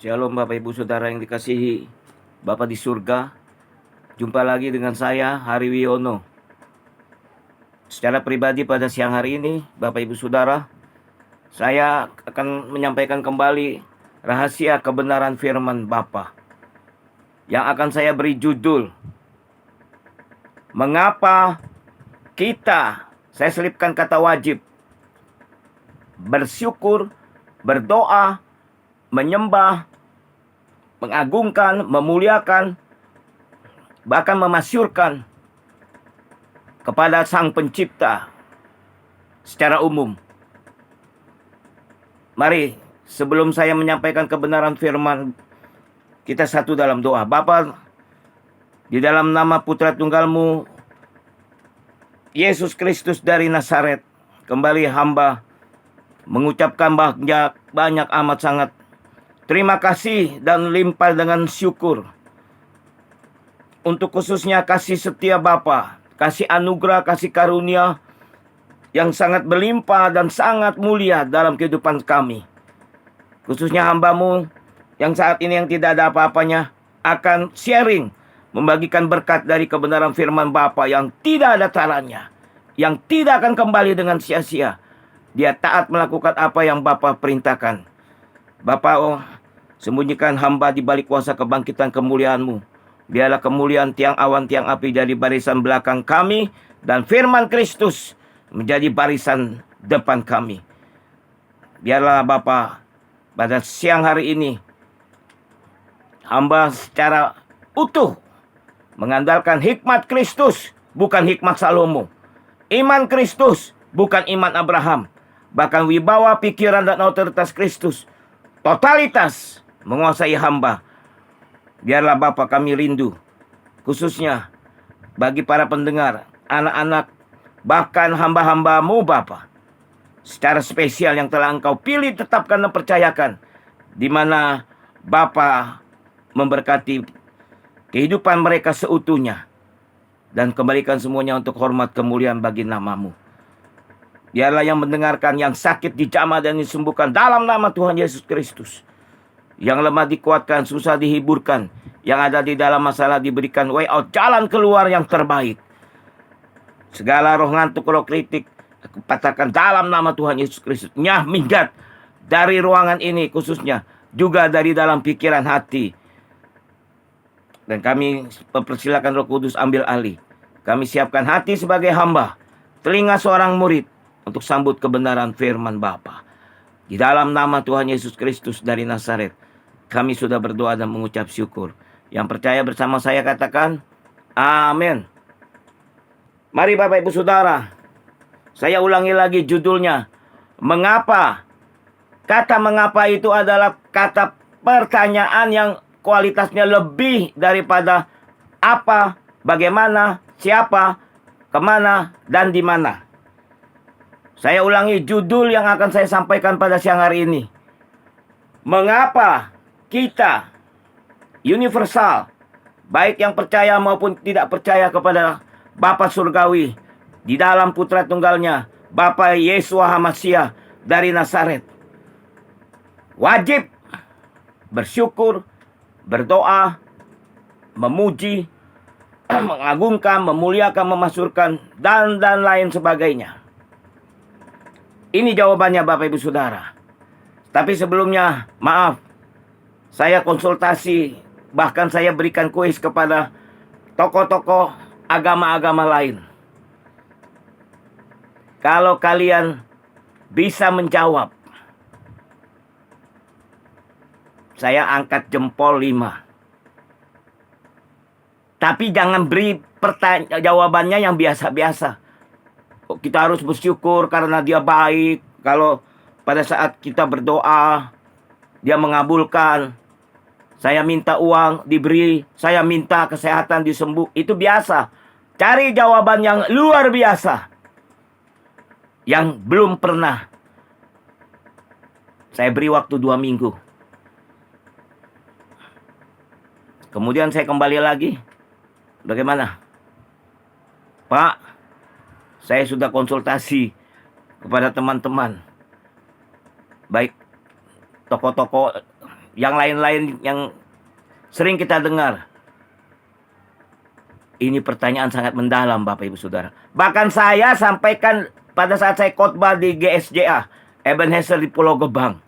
Shalom Bapak Ibu Saudara yang dikasihi Bapa di surga. Jumpa lagi dengan saya, Hari Wiono. Secara pribadi pada siang hari ini, Bapak Ibu Saudara, saya akan menyampaikan kembali rahasia kebenaran firman Bapa, yang akan saya beri judul, Mengapa saya selipkan kata wajib, bersyukur, berdoa, menyembah, mengagungkan, memuliakan, bahkan memasyurkan kepada Sang Pencipta secara umum. Mari, sebelum saya menyampaikan kebenaran firman, kita satu dalam doa. Bapa, di dalam nama Putra Tunggal-Mu, Yesus Kristus dari Nazaret, kembali hamba mengucapkan banyak amat sangat terima kasih dan limpah dengan syukur untuk khususnya kasih setia Bapa, kasih anugerah, kasih karunia yang sangat berlimpah dan sangat mulia dalam kehidupan kami. Khususnya hamba-Mu yang saat ini yang tidak ada apa-apanya akan sharing, membagikan berkat dari kebenaran firman Bapa yang tidak ada taranya, yang tidak akan kembali dengan sia-sia. Dia taat melakukan apa yang Bapa perintahkan. Bapa, sembunyikan hamba di balik kuasa kebangkitan kemuliaan-Mu. Biarlah kemuliaan tiang awan, tiang api jadi barisan belakang kami, dan firman Kristus menjadi barisan depan kami. Biarlah Bapa, pada siang hari ini, hamba secara utuh mengandalkan hikmat Kristus, bukan hikmat Salomo. Iman Kristus, bukan iman Abraham. Bahkan wibawa pikiran dan otoritas Kristus, totalitas menguasai hamba. Biarlah Bapa kami rindu, khususnya bagi para pendengar, anak-anak, bahkan hamba-hamba-Mu Bapa, secara spesial yang telah Engkau pilih, tetapkan dan percayakan, di mana Bapa memberkati kehidupan mereka seutuhnya, dan kembalikan semuanya untuk hormat kemuliaan bagi nama-Mu. Biarlah yang mendengarkan, yang sakit dijamah dan disembuhkan dalam nama Tuhan Yesus Kristus. Yang lemah dikuatkan, susah dihiburkan. Yang ada di dalam masalah diberikan way out, jalan keluar yang terbaik. Segala roh ngantuk, roh kritik, aku patahkan dalam nama Tuhan Yesus Kristus. Nyah minggat dari ruangan ini khususnya, juga dari dalam pikiran hati. Dan kami mempersilakan Roh Kudus ambil alih. Kami siapkan hati sebagai hamba, telinga seorang murid, untuk sambut kebenaran firman Bapa. Di dalam nama Tuhan Yesus Kristus dari Nazaret, kami sudah berdoa dan mengucap syukur. Yang percaya bersama saya katakan, amin. Mari Bapak Ibu Saudara, saya ulangi lagi judulnya, mengapa? Kata mengapa itu adalah kata pertanyaan yang kualitasnya lebih daripada apa, bagaimana, siapa, kemana, dan di mana. Saya ulangi judul yang akan saya sampaikan pada siang hari ini. Mengapa kita universal, baik yang percaya maupun tidak percaya kepada Bapa Surgawi, di dalam Putra Tunggalnya, Bapa Yeshua HaMashiach dari Nazaret, wajib bersyukur, berdoa, memuji, mengagungkan, memuliakan, memasyurkan, dan lain sebagainya. Ini jawabannya Bapak Ibu Saudara. Tapi sebelumnya, maaf, saya konsultasi, bahkan saya berikan kuis kepada tokoh-tokoh agama-agama lain. Kalau kalian bisa menjawab, saya angkat jempol 5. Tapi jangan beri jawabannya yang biasa-biasa. Kita harus bersyukur karena dia baik. Kalau pada saat kita berdoa, dia mengabulkan. Saya minta uang, diberi. Saya minta kesehatan, disembuh. Itu biasa. Cari jawaban yang luar biasa, yang belum pernah. Saya beri waktu 2 minggu. Kemudian saya kembali lagi. Bagaimana? Pak, saya sudah konsultasi kepada teman-teman, baik tokoh-tokoh yang lain-lain yang sering kita dengar. Ini pertanyaan sangat mendalam, Bapak Ibu Saudara. Bahkan saya sampaikan pada saat saya khotbah di GSJA Ebenezer di Pulau Gebang.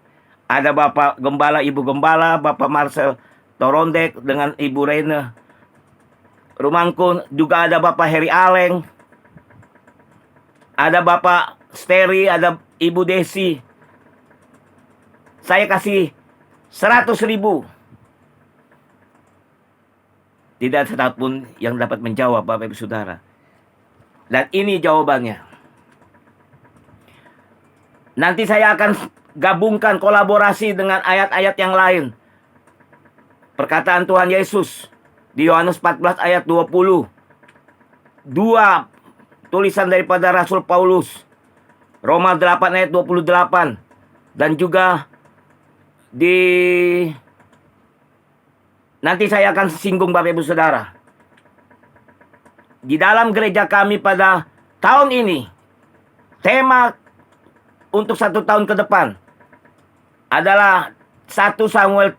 Ada Bapak Gembala, Ibu Gembala, Bapak Marcel Torondek dengan Ibu Rene Rumangkun. Juga ada Bapak Heri Aleng. Ada Bapak Steri, ada Ibu Desi. Saya kasih 100.000. Tidak satupun yang dapat menjawab, Bapak Ibu Saudara. Dan ini jawabannya. Nanti saya akan gabungkan kolaborasi dengan ayat-ayat yang lain. Perkataan Tuhan Yesus di Yohanes 14 ayat 20. Dua tulisan daripada Rasul Paulus. Roma 8 ayat 28. Dan juga nanti saya akan singgung, Bapak Ibu Saudara. Di dalam gereja kami pada tahun ini, tema untuk 1 tahun ke depan adalah 1 Samuel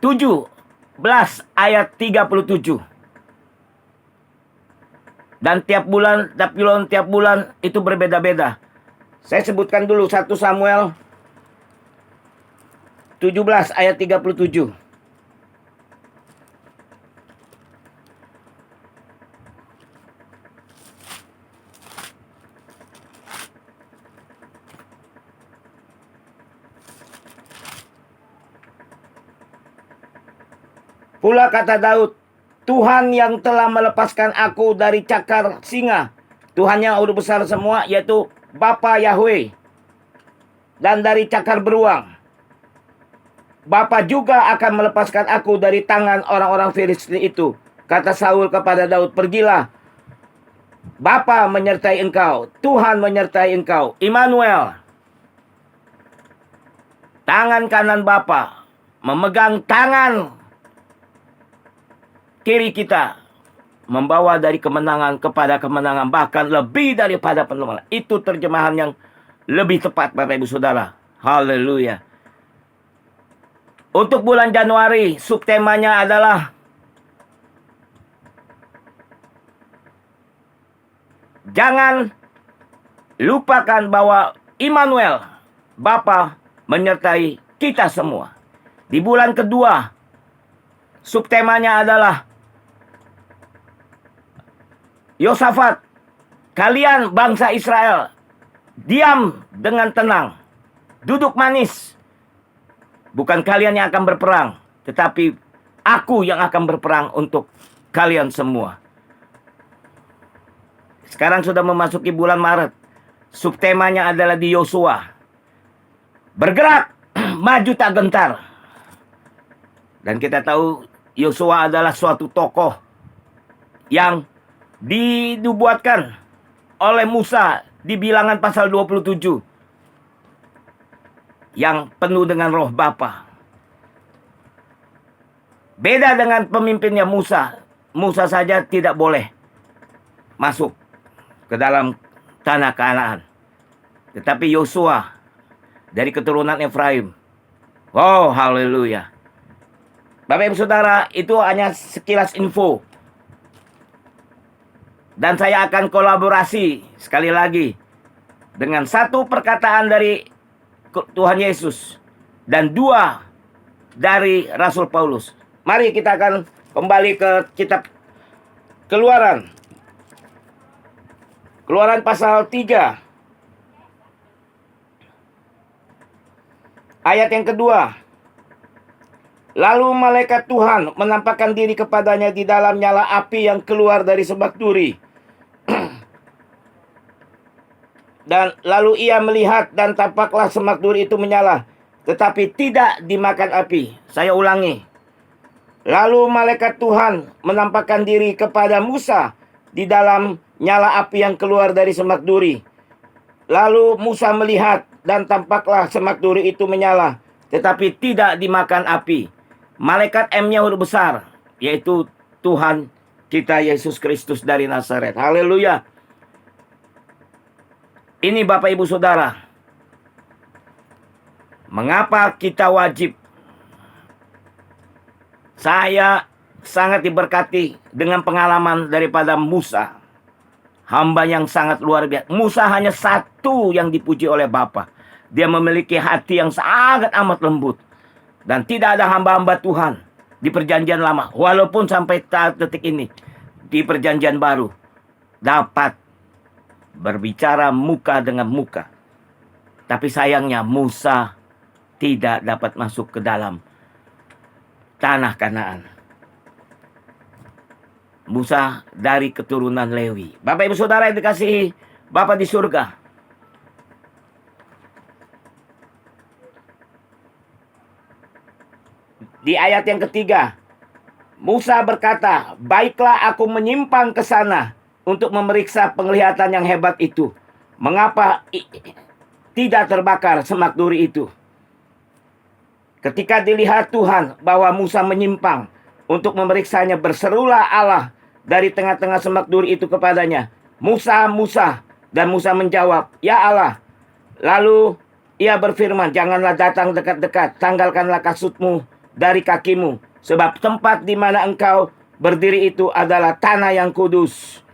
17 ayat 37. Dan tiap bulan itu berbeda-beda. Saya sebutkan dulu 1 Samuel 17 ayat 37. Pula kata Daud, Tuhan yang telah melepaskan aku dari cakar singa, Tuhan yang urut besar semua, yaitu Bapa Yahweh, dan dari cakar beruang. Bapa juga akan melepaskan aku dari tangan orang-orang Filistin itu. Kata Saul kepada Daud, pergilah, Bapa menyertai engkau, Tuhan menyertai engkau. Immanuel. Tangan kanan Bapa memegang tangan kiri kita, membawa dari kemenangan kepada kemenangan, bahkan lebih daripada pemenangan. Itu terjemahan yang lebih tepat, Bapak Ibu Saudara. Haleluya. Untuk bulan Januari, subtemanya adalah jangan lupakan bahwa Immanuel, Bapa menyertai kita semua. Di bulan kedua, subtemanya adalah Yosafat, kalian bangsa Israel, diam dengan tenang, duduk manis. Bukan kalian yang akan berperang, tetapi aku yang akan berperang untuk kalian semua. Sekarang sudah memasuki bulan Maret. Subtemanya adalah di Yosua. Bergerak, maju tak gentar. Dan kita tahu Yosua adalah suatu tokoh yang dinubuatkan oleh Musa di Bilangan pasal 27 yang penuh dengan roh Bapa. Beda dengan pemimpinnya Musa. Musa saja tidak boleh masuk ke dalam tanah Kanaan. Tetapi Yosua dari keturunan Efraim. Oh, haleluya. Bapak Ibu Saudara, itu hanya sekilas info. Dan saya akan kolaborasi sekali lagi dengan satu perkataan dari Tuhan Yesus dan 2 dari Rasul Paulus. Mari kita akan kembali ke kitab Keluaran. Keluaran pasal 3. Ayat yang kedua. Lalu malaikat Tuhan menampakkan diri kepadanya di dalam nyala api yang keluar dari semak duri. Dan lalu ia melihat dan tampaklah semak duri itu menyala, tetapi tidak dimakan api. Saya ulangi. Lalu malaikat Tuhan menampakkan diri kepada Musa di dalam nyala api yang keluar dari semak duri. Lalu Musa melihat dan tampaklah semak duri itu menyala, tetapi tidak dimakan api. Malaikat M-nya huruf besar, yaitu Tuhan kita Yesus Kristus dari Nazaret. Haleluya. Ini Bapak Ibu Saudara. Mengapa kita wajib? Saya sangat diberkati dengan pengalaman daripada Musa. Hamba yang sangat luar biasa. Musa hanya satu yang dipuji oleh Bapa. Dia memiliki hati yang sangat amat lembut. Dan tidak ada hamba-hamba Tuhan di perjanjian lama. Walaupun sampai detik ini. Di perjanjian baru. Dapat berbicara muka dengan muka. Tapi sayangnya Musa tidak dapat masuk ke dalam tanah Kanaan. Musa dari keturunan Lewi. Bapak Ibu Saudara yang dikasihi Bapa di surga. Di ayat yang ketiga, Musa berkata, "Baiklah aku menyimpang ke sana untuk memeriksa penglihatan yang hebat itu. Mengapa tidak terbakar semak duri itu?" Ketika dilihat Tuhan bahwa Musa menyimpang untuk memeriksanya, berserulah Allah dari tengah-tengah semak duri itu kepadanya, "Musa, Musa." Dan Musa menjawab, "Ya Allah." Lalu ia berfirman, "Janganlah datang dekat-dekat, tanggalkanlah kasutmu dari kakimu, sebab tempat di mana engkau berdiri itu adalah tanah yang kudus."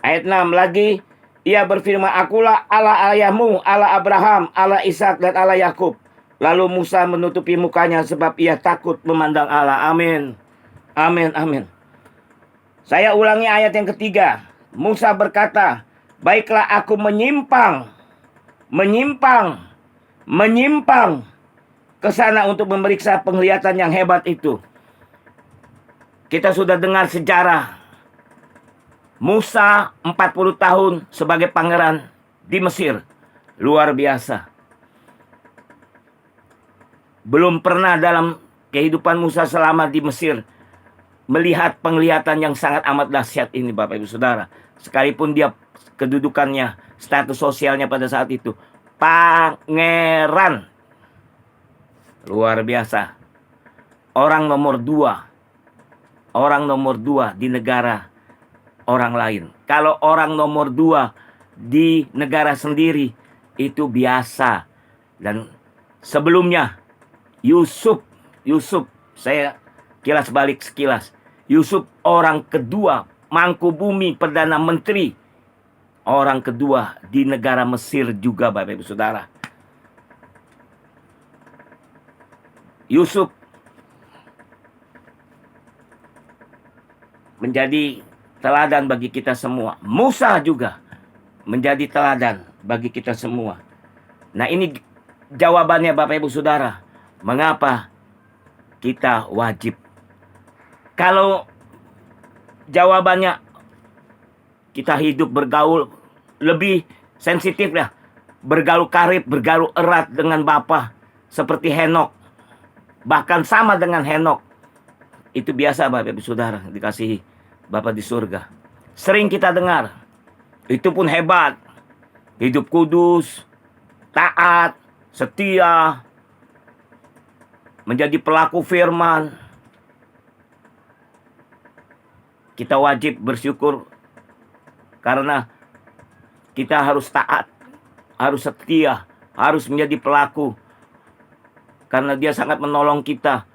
Ayat 6 lagi, ia berfirman, "Akulah Allah ayahmu, Allah Abraham, Allah Ishak dan Allah Yakub." Lalu Musa menutupi mukanya sebab ia takut memandang Allah. Amin. Amin, amin. Saya ulangi ayat yang ketiga. Musa berkata, "Baiklah aku menyimpang ke sana untuk memeriksa penglihatan yang hebat itu." Kita sudah dengar sejarah Musa 40 tahun sebagai pangeran di Mesir. Luar biasa. Belum pernah dalam kehidupan Musa selama di Mesir melihat penglihatan yang sangat amat dahsyat ini, Bapak Ibu Saudara. Sekalipun dia kedudukannya, status sosialnya pada saat itu pangeran. Luar biasa. Orang nomor dua di negara orang lain. Kalau orang nomor 2 di negara sendiri itu biasa. Dan sebelumnya Yusuf, saya kilas balik sekilas. Yusuf orang kedua, Mangkubumi Perdana Menteri. Orang kedua di negara Mesir juga, Bapak Ibu Saudara. Yusuf menjadi teladan bagi kita semua. Musa juga menjadi teladan bagi kita semua. Nah, ini jawabannya Bapak Ibu Saudara. Mengapa kita wajib? Kalau jawabannya kita hidup bergaul lebih sensitif ya. Bergaul karib, bergaul erat dengan Bapa. Seperti Henok. Bahkan sama dengan Henok. Itu biasa Bapak Ibu Saudara dikasihi Bapa di surga. Sering kita dengar. Itu pun hebat. Hidup kudus, taat, setia, menjadi pelaku firman. Kita wajib bersyukur karena kita harus taat, harus setia, harus menjadi pelaku. Karena dia sangat menolong kita.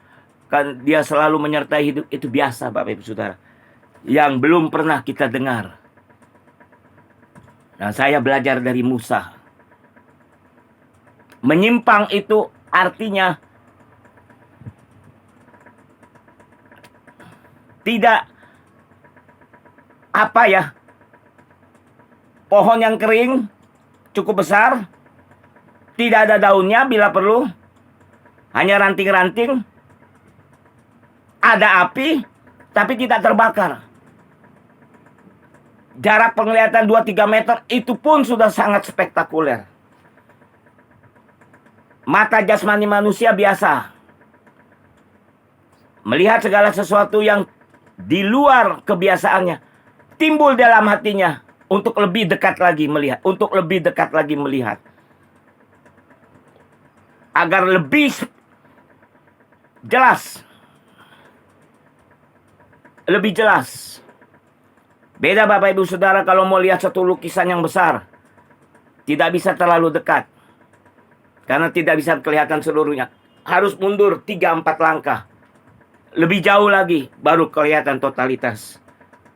Kan dia selalu menyertai hidup. Itu biasa Bapak Ibu Saudara. Yang belum pernah kita dengar. Nah, saya belajar dari Musa. Menyimpang itu artinya tidak pohon yang kering cukup besar, tidak ada daunnya bila perlu, hanya ranting-ranting, ada api tapi tidak terbakar. Jarak penglihatan 2-3 meter itu pun sudah sangat spektakuler. Mata jasmani manusia biasa melihat segala sesuatu yang di luar kebiasaannya, timbul dalam hatinya untuk lebih dekat lagi melihat, agar lebih jelas, Beda Bapak Ibu Saudara kalau mau lihat satu lukisan yang besar, tidak bisa terlalu dekat. Karena tidak bisa kelihatan seluruhnya. Harus mundur 3-4 langkah. Lebih jauh lagi baru kelihatan totalitas.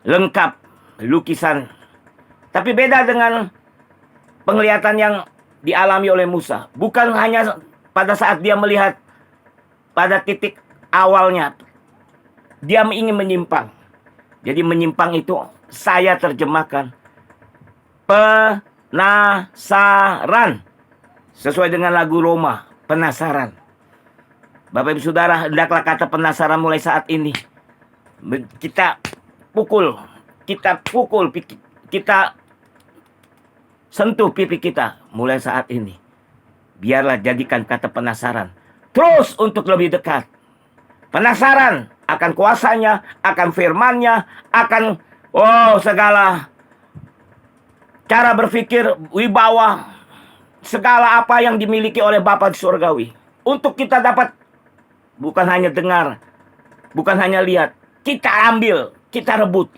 Lengkap lukisan. Tapi beda dengan penglihatan yang dialami oleh Musa. Bukan hanya pada saat dia melihat pada titik awalnya. Dia ingin menyimpang. Jadi menyimpang itu saya terjemahkan penasaran. Sesuai dengan lagu Roma, penasaran. Bapak Ibu Saudara, hendaklah kata penasaran mulai saat ini. Kita pukul, kita sentuh pipi kita mulai saat ini. Biarlah jadikan kata penasaran terus untuk lebih dekat. Penasaran akan kuasanya, akan firman-Nya, akan segala cara berpikir, wibawa, segala apa yang dimiliki oleh Bapa di surgawi. Untuk kita dapat bukan hanya dengar, bukan hanya lihat, kita ambil, kita rebut,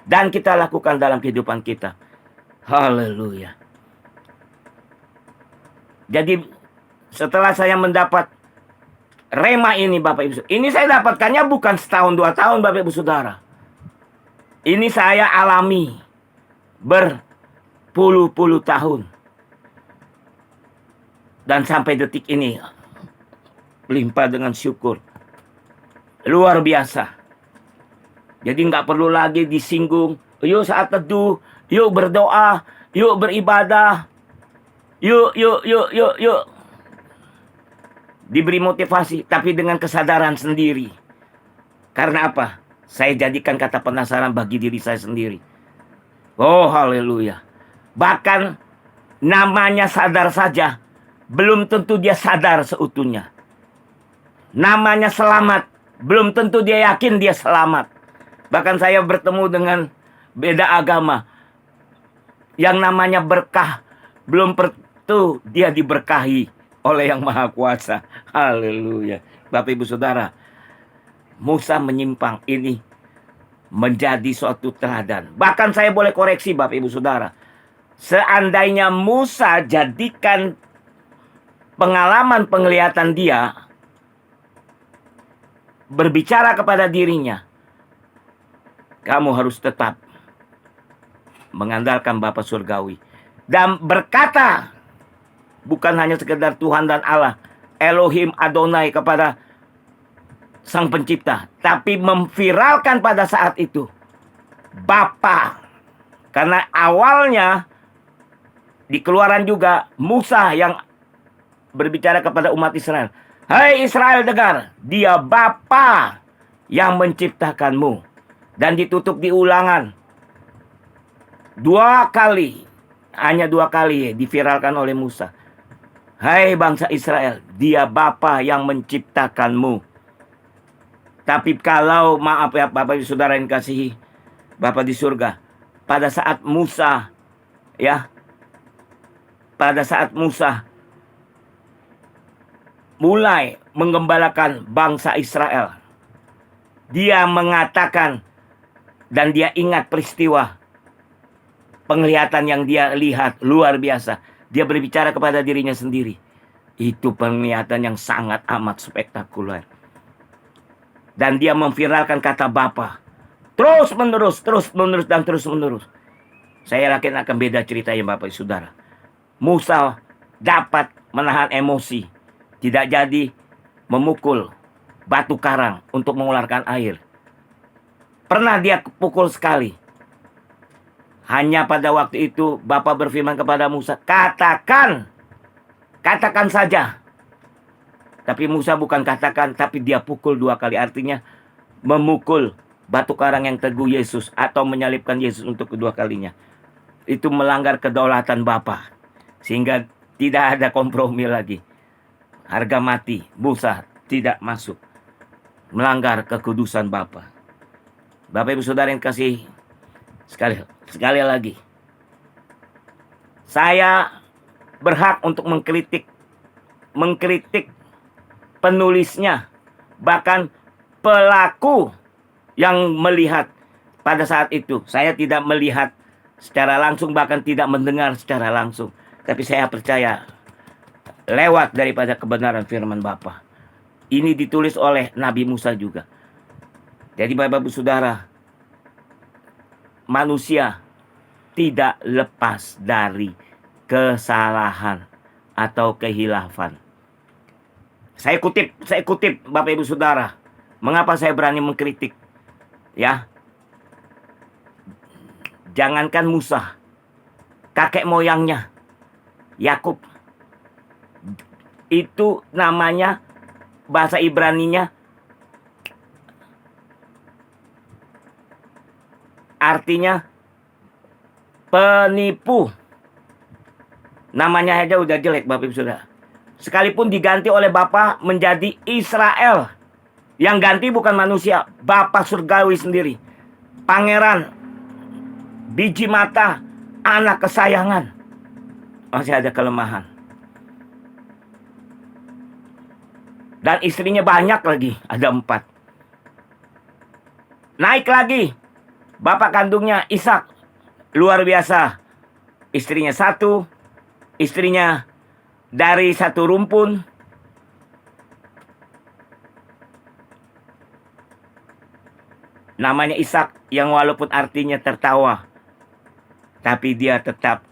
dan kita lakukan dalam kehidupan kita. Haleluya. Jadi setelah saya mendapat rema ini Bapak Ibu, ini saya dapatkannya bukan setahun 2 tahun Bapak Ibu Saudara. Ini saya alami berpuluh-puluh tahun. Dan sampai detik ini limpah dengan syukur. Luar biasa. Jadi nggak perlu lagi disinggung. Yuk saat teduh, yuk berdoa, yuk beribadah. Yuk. Diberi motivasi, tapi dengan kesadaran sendiri. Karena apa? Saya jadikan kata penasaran bagi diri saya sendiri. Oh haleluya. Bahkan namanya sadar saja, belum tentu dia sadar seutuhnya. Namanya selamat, belum tentu dia yakin dia selamat. Bahkan saya bertemu dengan beda agama. Yang namanya berkah, belum tentu dia diberkahi oleh yang Maha Kuasa. Haleluya. Bapak Ibu Saudara, Musa menyimpang ini menjadi suatu teladan. Bahkan saya boleh koreksi Bapak Ibu Saudara. Seandainya Musa jadikan pengalaman penglihatan dia berbicara kepada dirinya, kamu harus tetap mengandalkan Bapa Surgawi dan berkata, bukan hanya sekedar Tuhan dan Allah, Elohim Adonai kepada Sang Pencipta, tapi memviralkan pada saat itu Bapa. Karena awalnya di Keluaran juga Musa yang berbicara kepada umat Israel. Hai Israel, dengar, dia Bapa yang menciptakanmu. Dan ditutup di Ulangan 2 kali, hanya 2 kali diviralkan oleh Musa. Hai bangsa Israel, dia Bapa yang menciptakanmu. Tapi kalau, maaf ya Bapak Ibu Saudara yang kasihi Bapa di surga, pada saat Musa mulai menggembalakan bangsa Israel, dia mengatakan dan dia ingat peristiwa penglihatan yang dia lihat luar biasa. Dia berbicara kepada dirinya sendiri. Itu penglihatan yang sangat amat spektakuler. Dan dia memviralkan kata Bapa. Terus menerus. Saya yakin akan beda ceritanya Bapak Saudara. Musa dapat menahan emosi. Tidak jadi memukul batu karang untuk mengeluarkan air. Pernah dia pukul sekali. Hanya pada waktu itu Bapa berfirman kepada Musa, katakan saja. Tapi Musa bukan katakan, tapi dia pukul 2 kali. Artinya memukul batu karang yang teguh Yesus, atau menyalibkan Yesus untuk kedua kalinya. Itu melanggar kedaulatan Bapa, sehingga tidak ada kompromi lagi. Harga mati Musa tidak masuk. Melanggar kekudusan Bapa. Bapak Ibu Saudara yang kasih, Sekali lagi, saya berhak untuk mengkritik penulisnya, bahkan pelaku yang melihat pada saat itu. Saya tidak melihat secara langsung, bahkan tidak mendengar secara langsung. Tapi saya percaya lewat daripada kebenaran firman Bapa. Ini ditulis oleh Nabi Musa juga. Jadi Bapak Ibu Saudara, manusia tidak lepas dari kesalahan atau kehilafan. Saya kutip Bapak Ibu Saudara. Mengapa saya berani mengkritik? Ya. Jangankan Musa, kakek moyangnya Yakub, itu namanya bahasa Ibraninya artinya penipu. Namanya aja udah jelek Bapak Ibu Saudara. Sekalipun diganti oleh Bapa menjadi Israel. Yang ganti bukan manusia, Bapa surgawi sendiri. Pangeran, biji mata, anak kesayangan. Masih ada kelemahan. Dan istrinya banyak lagi, ada 4. Naik lagi, bapak kandungnya Ishak, luar biasa. Istrinya 1, istrinya dari satu rumpun. Namanya Ishak, yang walaupun artinya tertawa, tapi dia tetap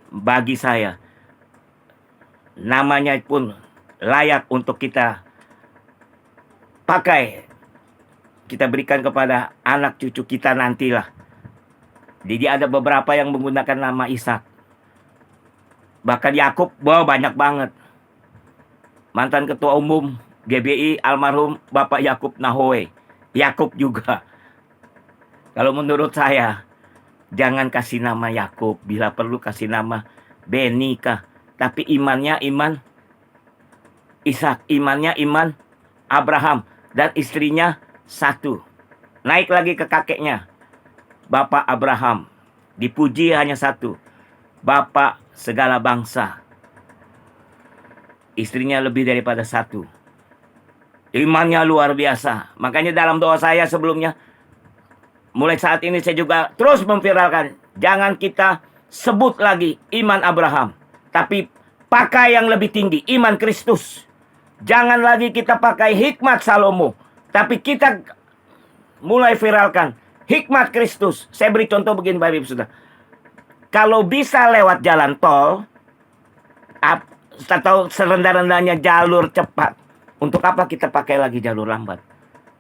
bagi saya namanya pun layak untuk kita pakai, kita berikan kepada anak cucu kita nantilah. Jadi ada beberapa yang menggunakan nama Ishak. Bahkan Yakub, banyak banget. Mantan ketua umum GBI almarhum Bapak Yakub Nahoe, Yakub juga. Kalau menurut saya, jangan kasih nama Yakub, bila perlu kasih nama Beni kah. Tapi imannya iman Ishak, imannya iman Abraham, dan istrinya 1. Naik lagi ke kakeknya, Bapak Abraham, dipuji hanya 1, Bapak segala bangsa. Istrinya lebih daripada 1. Imannya luar biasa. Makanya dalam doa saya sebelumnya, mulai saat ini saya juga terus memviralkan, jangan kita sebut lagi iman Abraham, tapi pakai yang lebih tinggi, iman Kristus. Jangan lagi kita pakai hikmat Salomo, tapi kita mulai viralkan hikmat Kristus. Saya beri contoh begini Bapak Ibu Saudara. Kalau bisa lewat jalan tol atau serendah-rendahnya jalur cepat, untuk apa kita pakai lagi jalur lambat?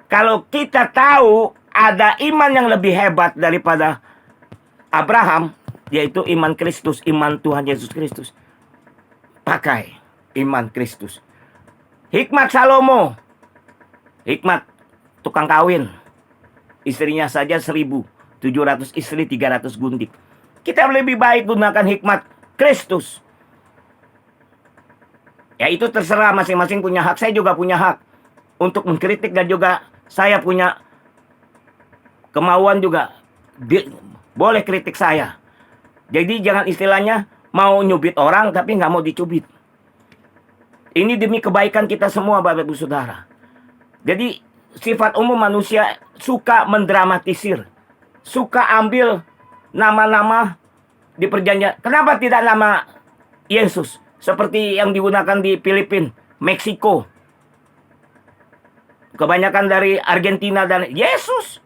Kalau kita tahu ada iman yang lebih hebat daripada Abraham, yaitu iman Kristus, iman Tuhan Yesus Kristus, pakai iman Kristus. Hikmat Salomo, hikmat tukang kawin, istrinya saja 1.700 istri, 300 gundik. Kita lebih baik gunakan hikmat Kristus. Ya itu terserah, masing-masing punya hak. Saya juga punya hak untuk mengkritik, dan juga saya punya kemauan juga. Boleh kritik saya. Jadi jangan istilahnya mau nyubit orang tapi nggak mau dicubit. Ini demi kebaikan kita semua Bapak Ibu Saudara. Jadi sifat umum manusia suka mendramatisir. Suka ambil nama-nama di perjanjian. Kenapa tidak nama Yesus? Seperti yang digunakan di Filipina, Meksiko. Kebanyakan dari Argentina dan Yesus.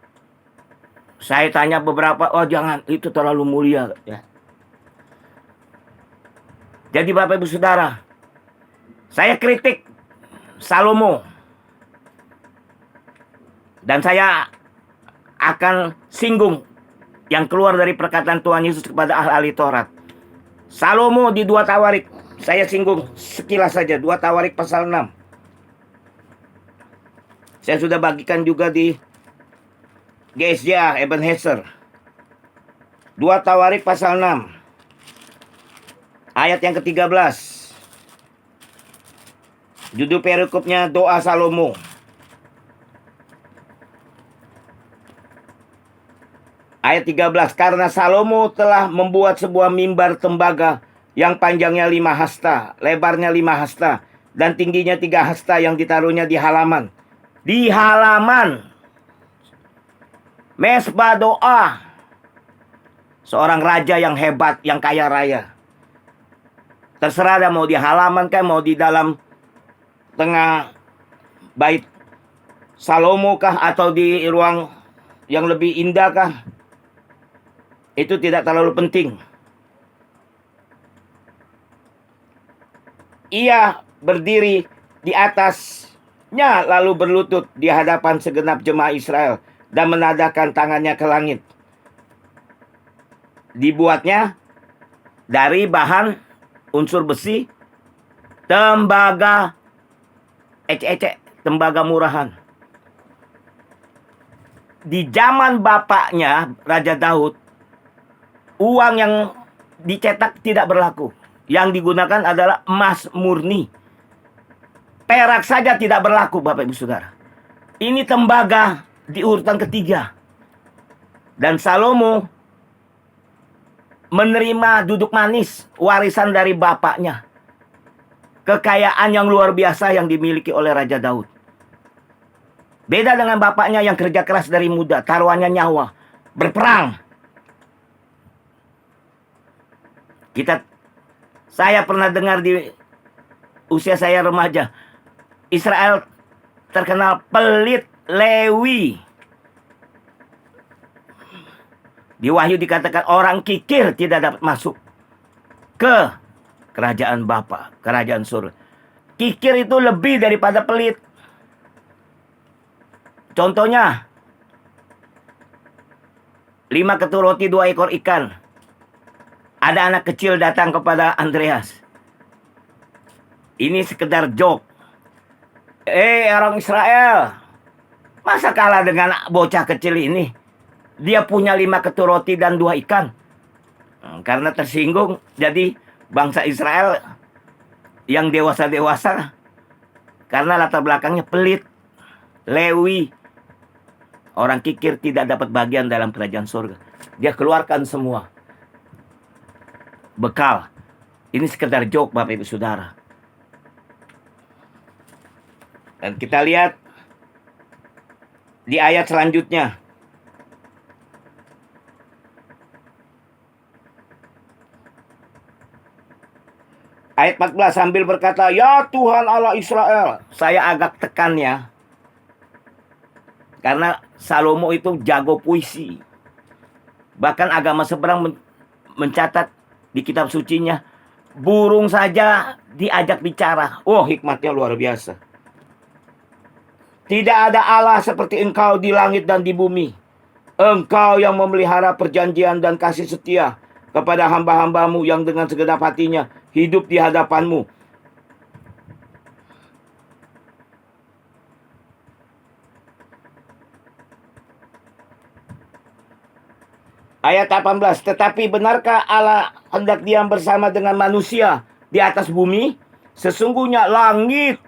Saya tanya beberapa, oh jangan, itu terlalu mulia. Ya. Jadi Bapak Ibu Saudara, saya kritik Salomo. Dan saya akan singgung yang keluar dari perkataan Tuhan Yesus kepada ahli Taurat. Salomo di 2 Tawarik, saya singgung sekilas saja, 2 Tawarik pasal 6. Saya sudah bagikan juga di GSJ Ebenezer. 2 Tawarik pasal 6. Ayat yang ke-13. Judul perikopnya doa Salomo. Ayat 13. Karena Salomo telah membuat sebuah mimbar tembaga yang panjangnya 5 hasta, lebarnya 5 hasta, dan tingginya 3 hasta, yang ditaruhnya di halaman. Di halaman mesbah doa seorang raja yang hebat, yang kaya raya. Terserah dah, mau di halaman kah, mau di dalam tengah bait Salomo kah, atau di ruang yang lebih indah kah. Itu tidak terlalu penting. Ia berdiri di atasnya lalu berlutut di hadapan segenap jemaah Israel dan menadahkan tangannya ke langit. Dibuatnya dari bahan unsur besi, tembaga ecek-ecek, tembaga murahan. Di zaman bapaknya Raja Daud, uang yang dicetak tidak berlaku. Yang digunakan adalah emas murni. Perak saja tidak berlaku, Bapak Ibu Saudara. Ini tembaga di urutan ketiga. Dan Salomo menerima duduk manis warisan dari bapaknya. Kekayaan yang luar biasa yang dimiliki oleh Raja Daud. Beda dengan bapaknya yang kerja keras dari muda, taruhannya nyawa, berperang. Saya pernah dengar di usia saya remaja, Israel terkenal pelit Lewi. Di Wahyu dikatakan orang kikir tidak dapat masuk ke kerajaan Bapa, kerajaan surga. Kikir itu lebih daripada pelit. Contohnya, 5 ketul roti 2 ekor ikan. Ada anak kecil datang kepada Andreas. Ini sekedar joke. Orang Israel, masa kalah dengan bocah kecil ini? Dia punya 5 ketul roti dan 2 ikan. Karena tersinggung, jadi bangsa Israel yang dewasa-dewasa, karena latar belakangnya pelit, Lewi, orang kikir tidak dapat bagian dalam kerajaan surga. Dia keluarkan semua bekal. Ini sekedar joke, Bapak Ibu Saudara. Dan kita lihat di ayat selanjutnya. Ayat 14 sambil berkata, "Ya Tuhan Allah Israel." Saya agak tekan ya. Karena Salomo itu jago puisi. Bahkan agama seberang mencatat di kitab sucinya, burung saja diajak bicara. Oh, hikmatnya luar biasa. Tidak ada Allah seperti Engkau di langit dan di bumi. Engkau yang memelihara perjanjian dan kasih setia kepada hamba-hambamu yang dengan segenap hatinya hidup di hadapanmu. Ayat 18, tetapi benarkah Allah hendak diam bersama dengan manusia di atas bumi? Sesungguhnya langit,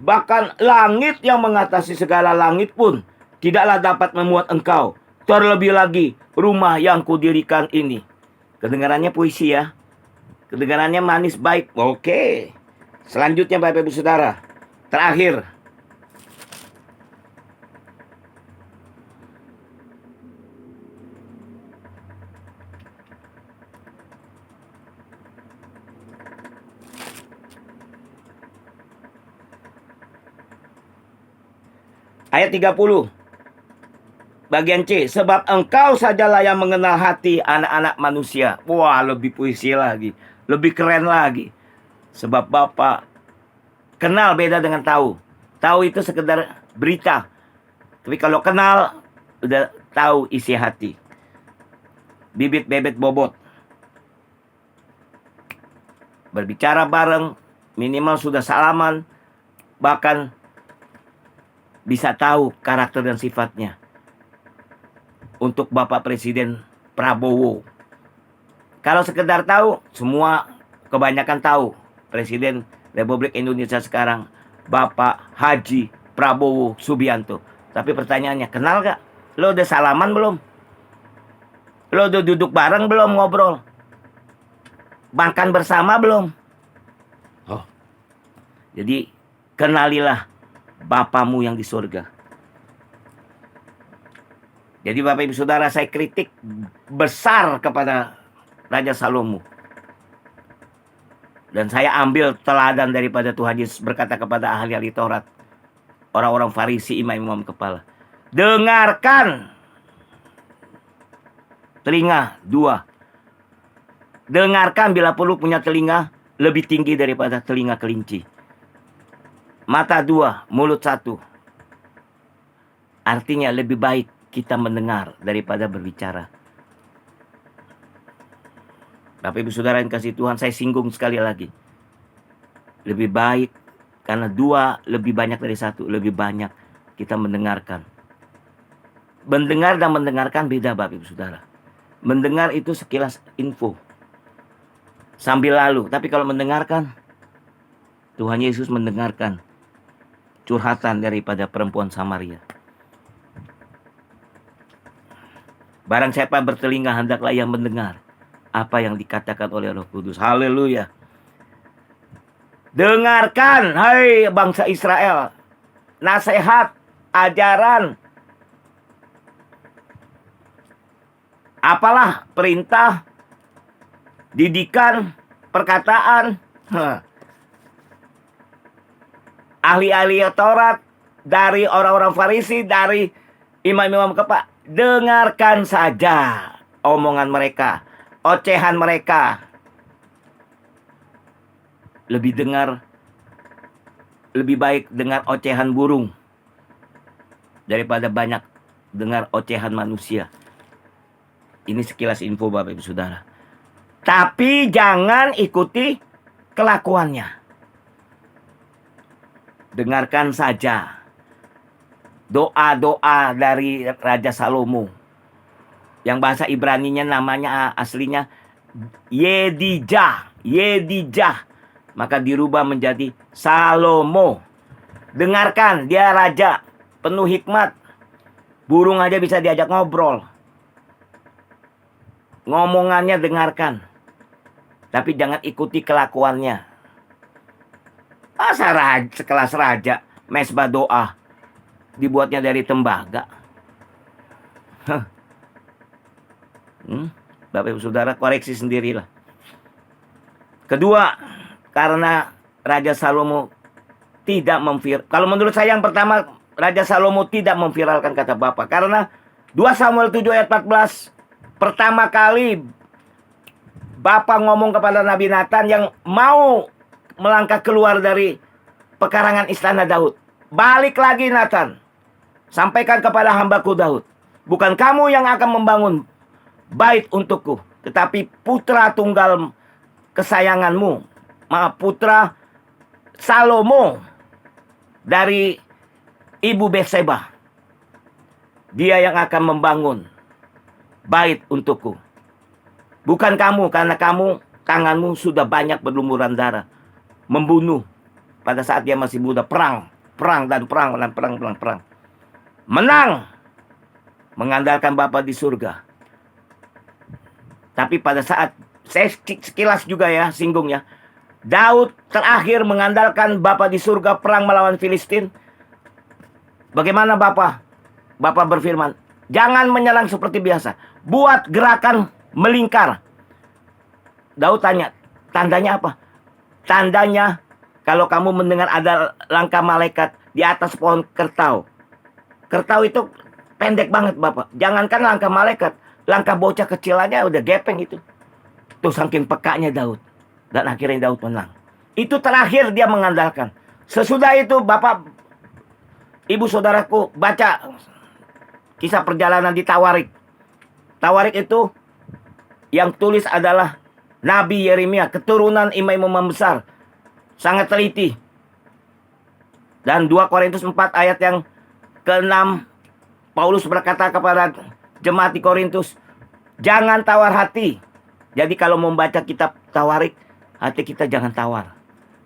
bahkan langit yang mengatasi segala langit pun tidaklah dapat memuat engkau. Terlebih lagi rumah yang kudirikan ini. Kedengarannya puisi ya. Kedengarannya manis baik. Oke. Selanjutnya Bapak Ibu Saudara. Terakhir. Ayat 30. Bagian C. Sebab engkau sajalah yang mengenal hati anak-anak manusia. Wah, lebih puisi lagi. Lebih keren lagi. Sebab Bapa kenal beda dengan tahu. Tahu itu sekedar berita. Tapi kalau kenal, udah tahu isi hati. Bibit bebet bobot. Berbicara bareng, minimal sudah salaman. Bahkan bisa tahu karakter dan sifatnya. Untuk Bapak Presiden Prabowo. Kalau sekedar tahu, semua kebanyakan tahu. Presiden Republik Indonesia sekarang, Bapak Haji Prabowo Subianto. Tapi pertanyaannya, kenal gak? Lo udah salaman belum? Lo udah duduk bareng belum ngobrol? Makan bersama belum? Oh. Jadi, kenalilah Bapamu yang di surga. Jadi Bapak Ibu Saudara, saya kritik besar kepada Raja Salomo. Dan saya ambil teladan daripada Tuhan Yesus berkata kepada ahli-ahli Taurat, orang-orang Farisi, imam-imam kepala, dengarkan, telinga dua, dengarkan bila perlu punya telinga lebih tinggi daripada telinga kelinci, mata dua, mulut satu. Artinya lebih baik kita mendengar daripada berbicara. Bapak Ibu Saudara yang kasih Tuhan, saya singgung sekali lagi. Lebih baik, karena dua lebih banyak dari satu. Lebih banyak kita mendengarkan. Mendengar dan mendengarkan beda Bapak Ibu Saudara. Mendengar itu sekilas info, sambil lalu. Tapi kalau mendengarkan, Tuhan Yesus mendengarkan curhatan daripada perempuan Samaria. Barang siapa bertelinga, hendaklah ia mendengar apa yang dikatakan oleh Roh Kudus. Haleluya. Dengarkan, hai bangsa Israel, nasihat, ajaran, apalah perintah, didikan, perkataan, ahli-ahli Taurat, dari orang-orang Farisi, dari imam-imam kepala. Dengarkan saja omongan mereka, ocehan mereka. Lebih baik dengar ocehan burung daripada banyak dengar ocehan manusia. Ini sekilas info Bapak Ibu Saudara. Tapi jangan ikuti kelakuannya. Dengarkan saja doa-doa dari Raja Salomo. Yang bahasa Ibraninya namanya aslinya Yedijah. Maka dirubah menjadi Salomo. Dengarkan, dia raja, penuh hikmat. Burung aja bisa diajak ngobrol. Ngomongannya dengarkan. Tapi jangan ikuti kelakuannya. Masa sekelas raja, mesbah doa, dibuatnya dari tembaga. Bapak Ibu Saudara, koreksi sendirilah. Kedua, karena Raja Salomo tidak kalau menurut saya yang pertama, Raja Salomo tidak memviralkan kata Bapa. Karena 2 Samuel 7 ayat 14, pertama kali Bapa ngomong kepada Nabi Nathan yang mau melangkah keluar dari pekarangan istana Daud. Balik lagi Nathan, sampaikan kepada hambaku Daud, bukan kamu yang akan membangun bait untukku, tetapi putra tunggal kesayanganmu, putra Salomo dari ibu Betseba, dia yang akan membangun bait untukku. Bukan kamu, karena kamu tanganmu sudah banyak berlumuran darah, membunuh pada saat dia masih muda, perang, menang, mengandalkan Bapa di surga. Tapi pada saat, saya sekilas juga ya, singgung ya, Daud terakhir mengandalkan Bapa di surga perang melawan Filistin. Bagaimana Bapa? Bapa berfirman, jangan menyerang seperti biasa, buat gerakan melingkar. Daud tanya, tandanya apa? Tandanya kalau kamu mendengar ada langkah malaikat di atas pohon kertau. Kertau itu pendek banget Bapak. Jangankan langkah malaikat, langkah bocah kecil aja udah gepeng itu. Tuh saking pekanya Daud. Dan akhirnya Daud menang. Itu terakhir dia mengandalkan. Sesudah itu Bapak, Ibu Saudaraku, baca kisah perjalanan di Tawarik. Tawarik itu yang tulis adalah Nabi Yeremia, keturunan imam-imam besar. Sangat teliti. Dan 2 Korintus 4 ayat yang ke-6, Paulus berkata kepada jemaat di Korintus, jangan tawar hati. Jadi kalau membaca kitab Tawarik, hati kita jangan tawar.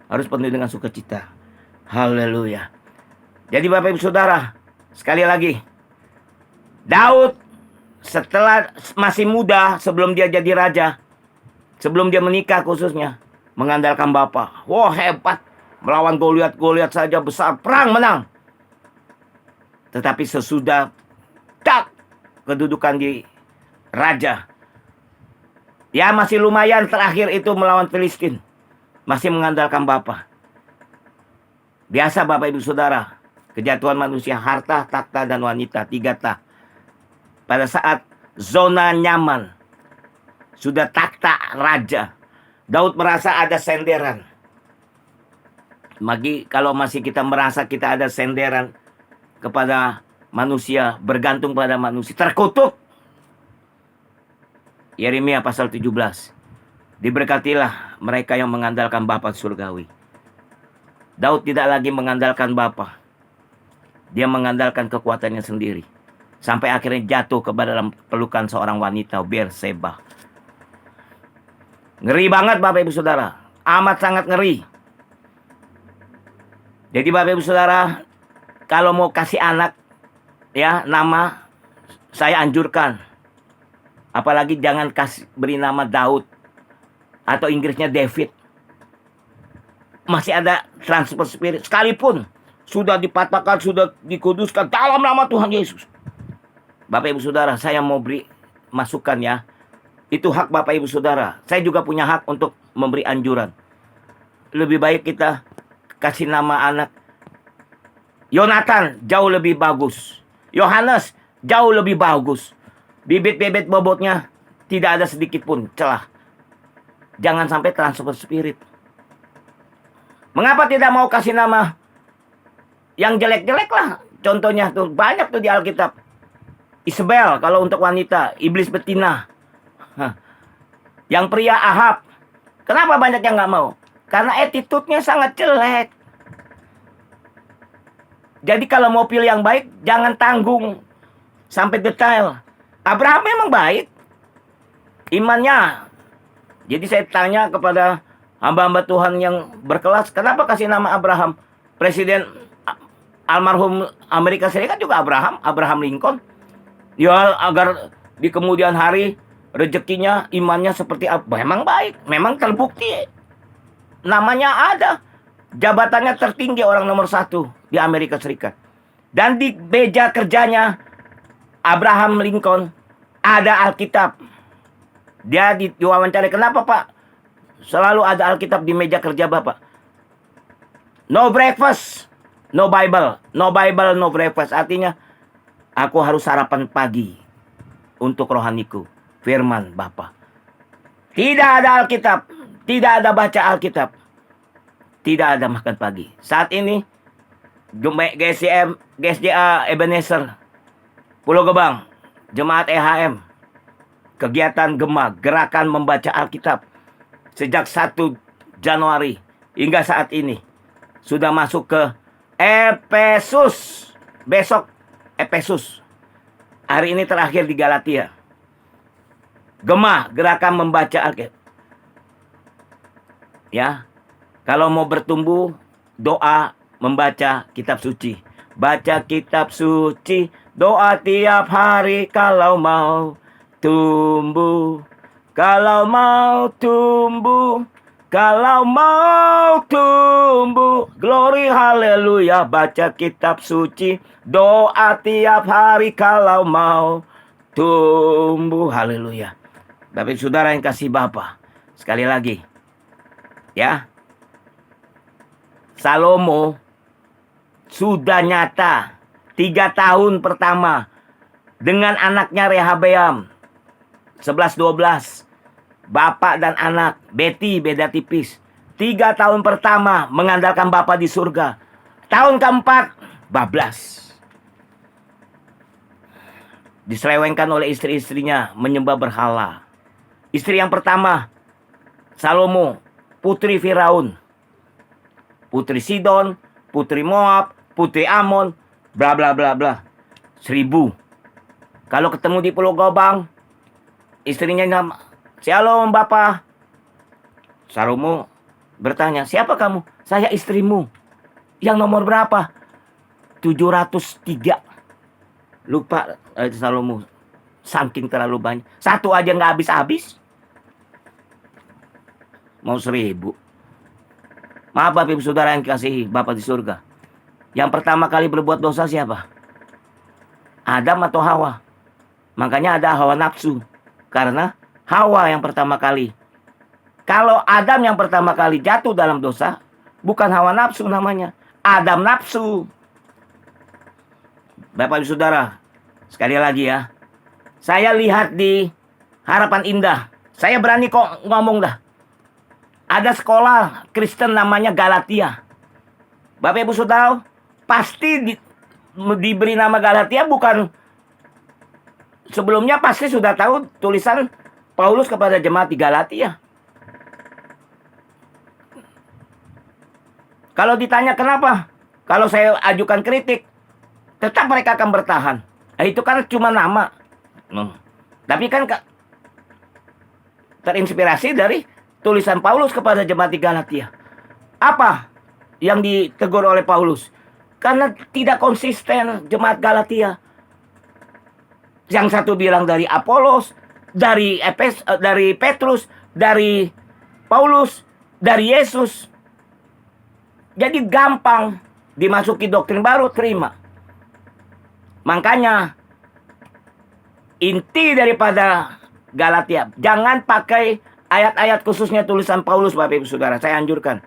Harus penuh dengan sukacita. Haleluya. Jadi Bapak Ibu Saudara, sekali lagi, Daud setelah masih muda, sebelum dia jadi raja, sebelum dia menikah khususnya, mengandalkan Bapa. Wah, hebat. Melawan Goliat saja besar, perang menang. Tetapi sesudah kedudukan di raja, ya masih lumayan, terakhir itu melawan Filistin. masih mengandalkan Bapa. Biasa Bapak Ibu Saudara, kejatuhan manusia, harta, takhta, dan wanita, 3 pada saat zona nyaman, sudah takhta raja, Daud merasa ada senderan. Kalau masih kita merasa kita ada senderan kepada manusia, bergantung pada manusia, terkutuk. Yeremia pasal 17. Diberkatilah mereka yang mengandalkan Bapa surgawi. Daud tidak lagi mengandalkan Bapa. Dia mengandalkan kekuatannya sendiri. Sampai akhirnya jatuh kepada dalam pelukan seorang wanita, Berseba. Ngeri banget Bapak Ibu Saudara. Amat sangat ngeri. Jadi Bapak Ibu Saudara, kalau mau kasih anak, ya, nama, saya anjurkan. Apalagi jangan beri nama Daud. Atau Inggrisnya David. Masih ada transfer spirit. Sekalipun sudah dipatahkan, sudah dikuduskan dalam nama Tuhan Yesus. Bapak Ibu Saudara, saya mau beri masukan ya. Itu hak Bapak Ibu Saudara. Saya juga punya hak untuk memberi anjuran. Lebih baik kita kasih nama anak Yonatan, jauh lebih bagus. Yohanes, jauh lebih bagus. Bibit-bibit bobotnya tidak ada sedikit pun celah. Jangan sampai transfer spirit. Mengapa tidak mau kasih nama yang jelek-jelek lah? Contohnya tuh banyak tuh di Alkitab. Isabel kalau untuk wanita, iblis betina. Yang pria Ahab. Kenapa banyak yang nggak mau? Karena attitude-nya sangat jelek. Jadi kalau mau pilih yang baik, jangan tanggung sampai detail. Abraham memang baik. Imannya. Jadi saya tanya kepada hamba-hamba Tuhan yang berkelas, kenapa kasih nama Abraham? Presiden almarhum Amerika Serikat juga Abraham Lincoln. Ya, agar di kemudian hari rezekinya, imannya seperti apa? Memang baik, memang terbukti. Namanya ada. Jabatannya tertinggi, orang nomor 1 di Amerika Serikat. Dan di meja kerjanya Abraham Lincoln ada Alkitab. Dia diwawancara, kenapa Pak? Selalu ada Alkitab di meja kerja Bapak. No breakfast, no Bible. No Bible, no breakfast. Artinya, aku harus sarapan pagi untuk rohaniku. Firman Bapa. Tidak ada Alkitab. Tidak ada baca Alkitab. Tidak ada makan pagi. Saat ini, GSJA Ebenezer, Pulau Gebang, Jemaat EHM, kegiatan Gema, gerakan membaca Alkitab. Sejak 1 Januari hingga saat ini. Sudah masuk ke Efesus. Besok Efesus. Hari ini terakhir di Galatia. Gema, gerakan membaca Alkitab. Ya. Kalau mau bertumbuh, doa membaca kitab suci. Baca kitab suci, doa tiap hari kalau mau tumbuh. Kalau mau tumbuh, kalau mau tumbuh, glory haleluya, baca kitab suci, doa tiap hari kalau mau tumbuh, haleluya. Tapi saudara yang kasih Bapa, sekali lagi, ya, Salomo sudah nyata 3 tahun pertama dengan anaknya Rehabeam 11-12. Bapak dan anak, Betty beda tipis. 3 tahun pertama mengandalkan Bapa di surga. Tahun keempat, bablas. Diselewengkan oleh istri-istrinya menyembah berhala. Istri yang pertama, Salomo, putri Firaun. Putri Sidon, putri Moab, putri Amon, bla bla bla bla. 1000. Kalau ketemu di Pulau Gebang, istrinya nama, "Shalom Bapak." Salomo bertanya, "Siapa kamu?" "Saya istrimu." "Yang nomor berapa?" 703. Lupa Salomo. Saking terlalu banyak. Satu aja nggak habis-habis. Mau 1000. Maaf Bapak Ibu Saudara yang kasih Bapa di surga. Yang pertama kali berbuat dosa siapa? Adam atau Hawa? Makanya ada hawa nafsu. Karena Hawa yang pertama kali Kalau Adam yang pertama kali jatuh dalam dosa, bukan hawa nafsu namanya, Adam nafsu. Bapak Ibu Saudara, sekali lagi ya, saya lihat di Harapan Indah, saya berani kok ngomong dah. Ada sekolah Kristen namanya Galatia. Bapak Ibu Saudara, pasti diberi nama Galatia bukan sebelumnya, pasti sudah tahu tulisan Paulus kepada jemaat di Galatia. Kalau ditanya kenapa, kalau saya ajukan kritik, tetap mereka akan bertahan. Itu kan cuma nama. Tapi kan terinspirasi dari tulisan Paulus kepada jemaat di Galatia. Apa yang ditegur oleh Paulus? Karena tidak konsisten jemaat Galatia. Yang satu bilang dari Apolos, dari Petrus, dari Paulus, dari Yesus. Jadi gampang dimasuki doktrin baru, terima. Makanya inti daripada Galatia, jangan pakai ayat-ayat khususnya tulisan Paulus, Bapak Ibu Saudara. Saya anjurkan.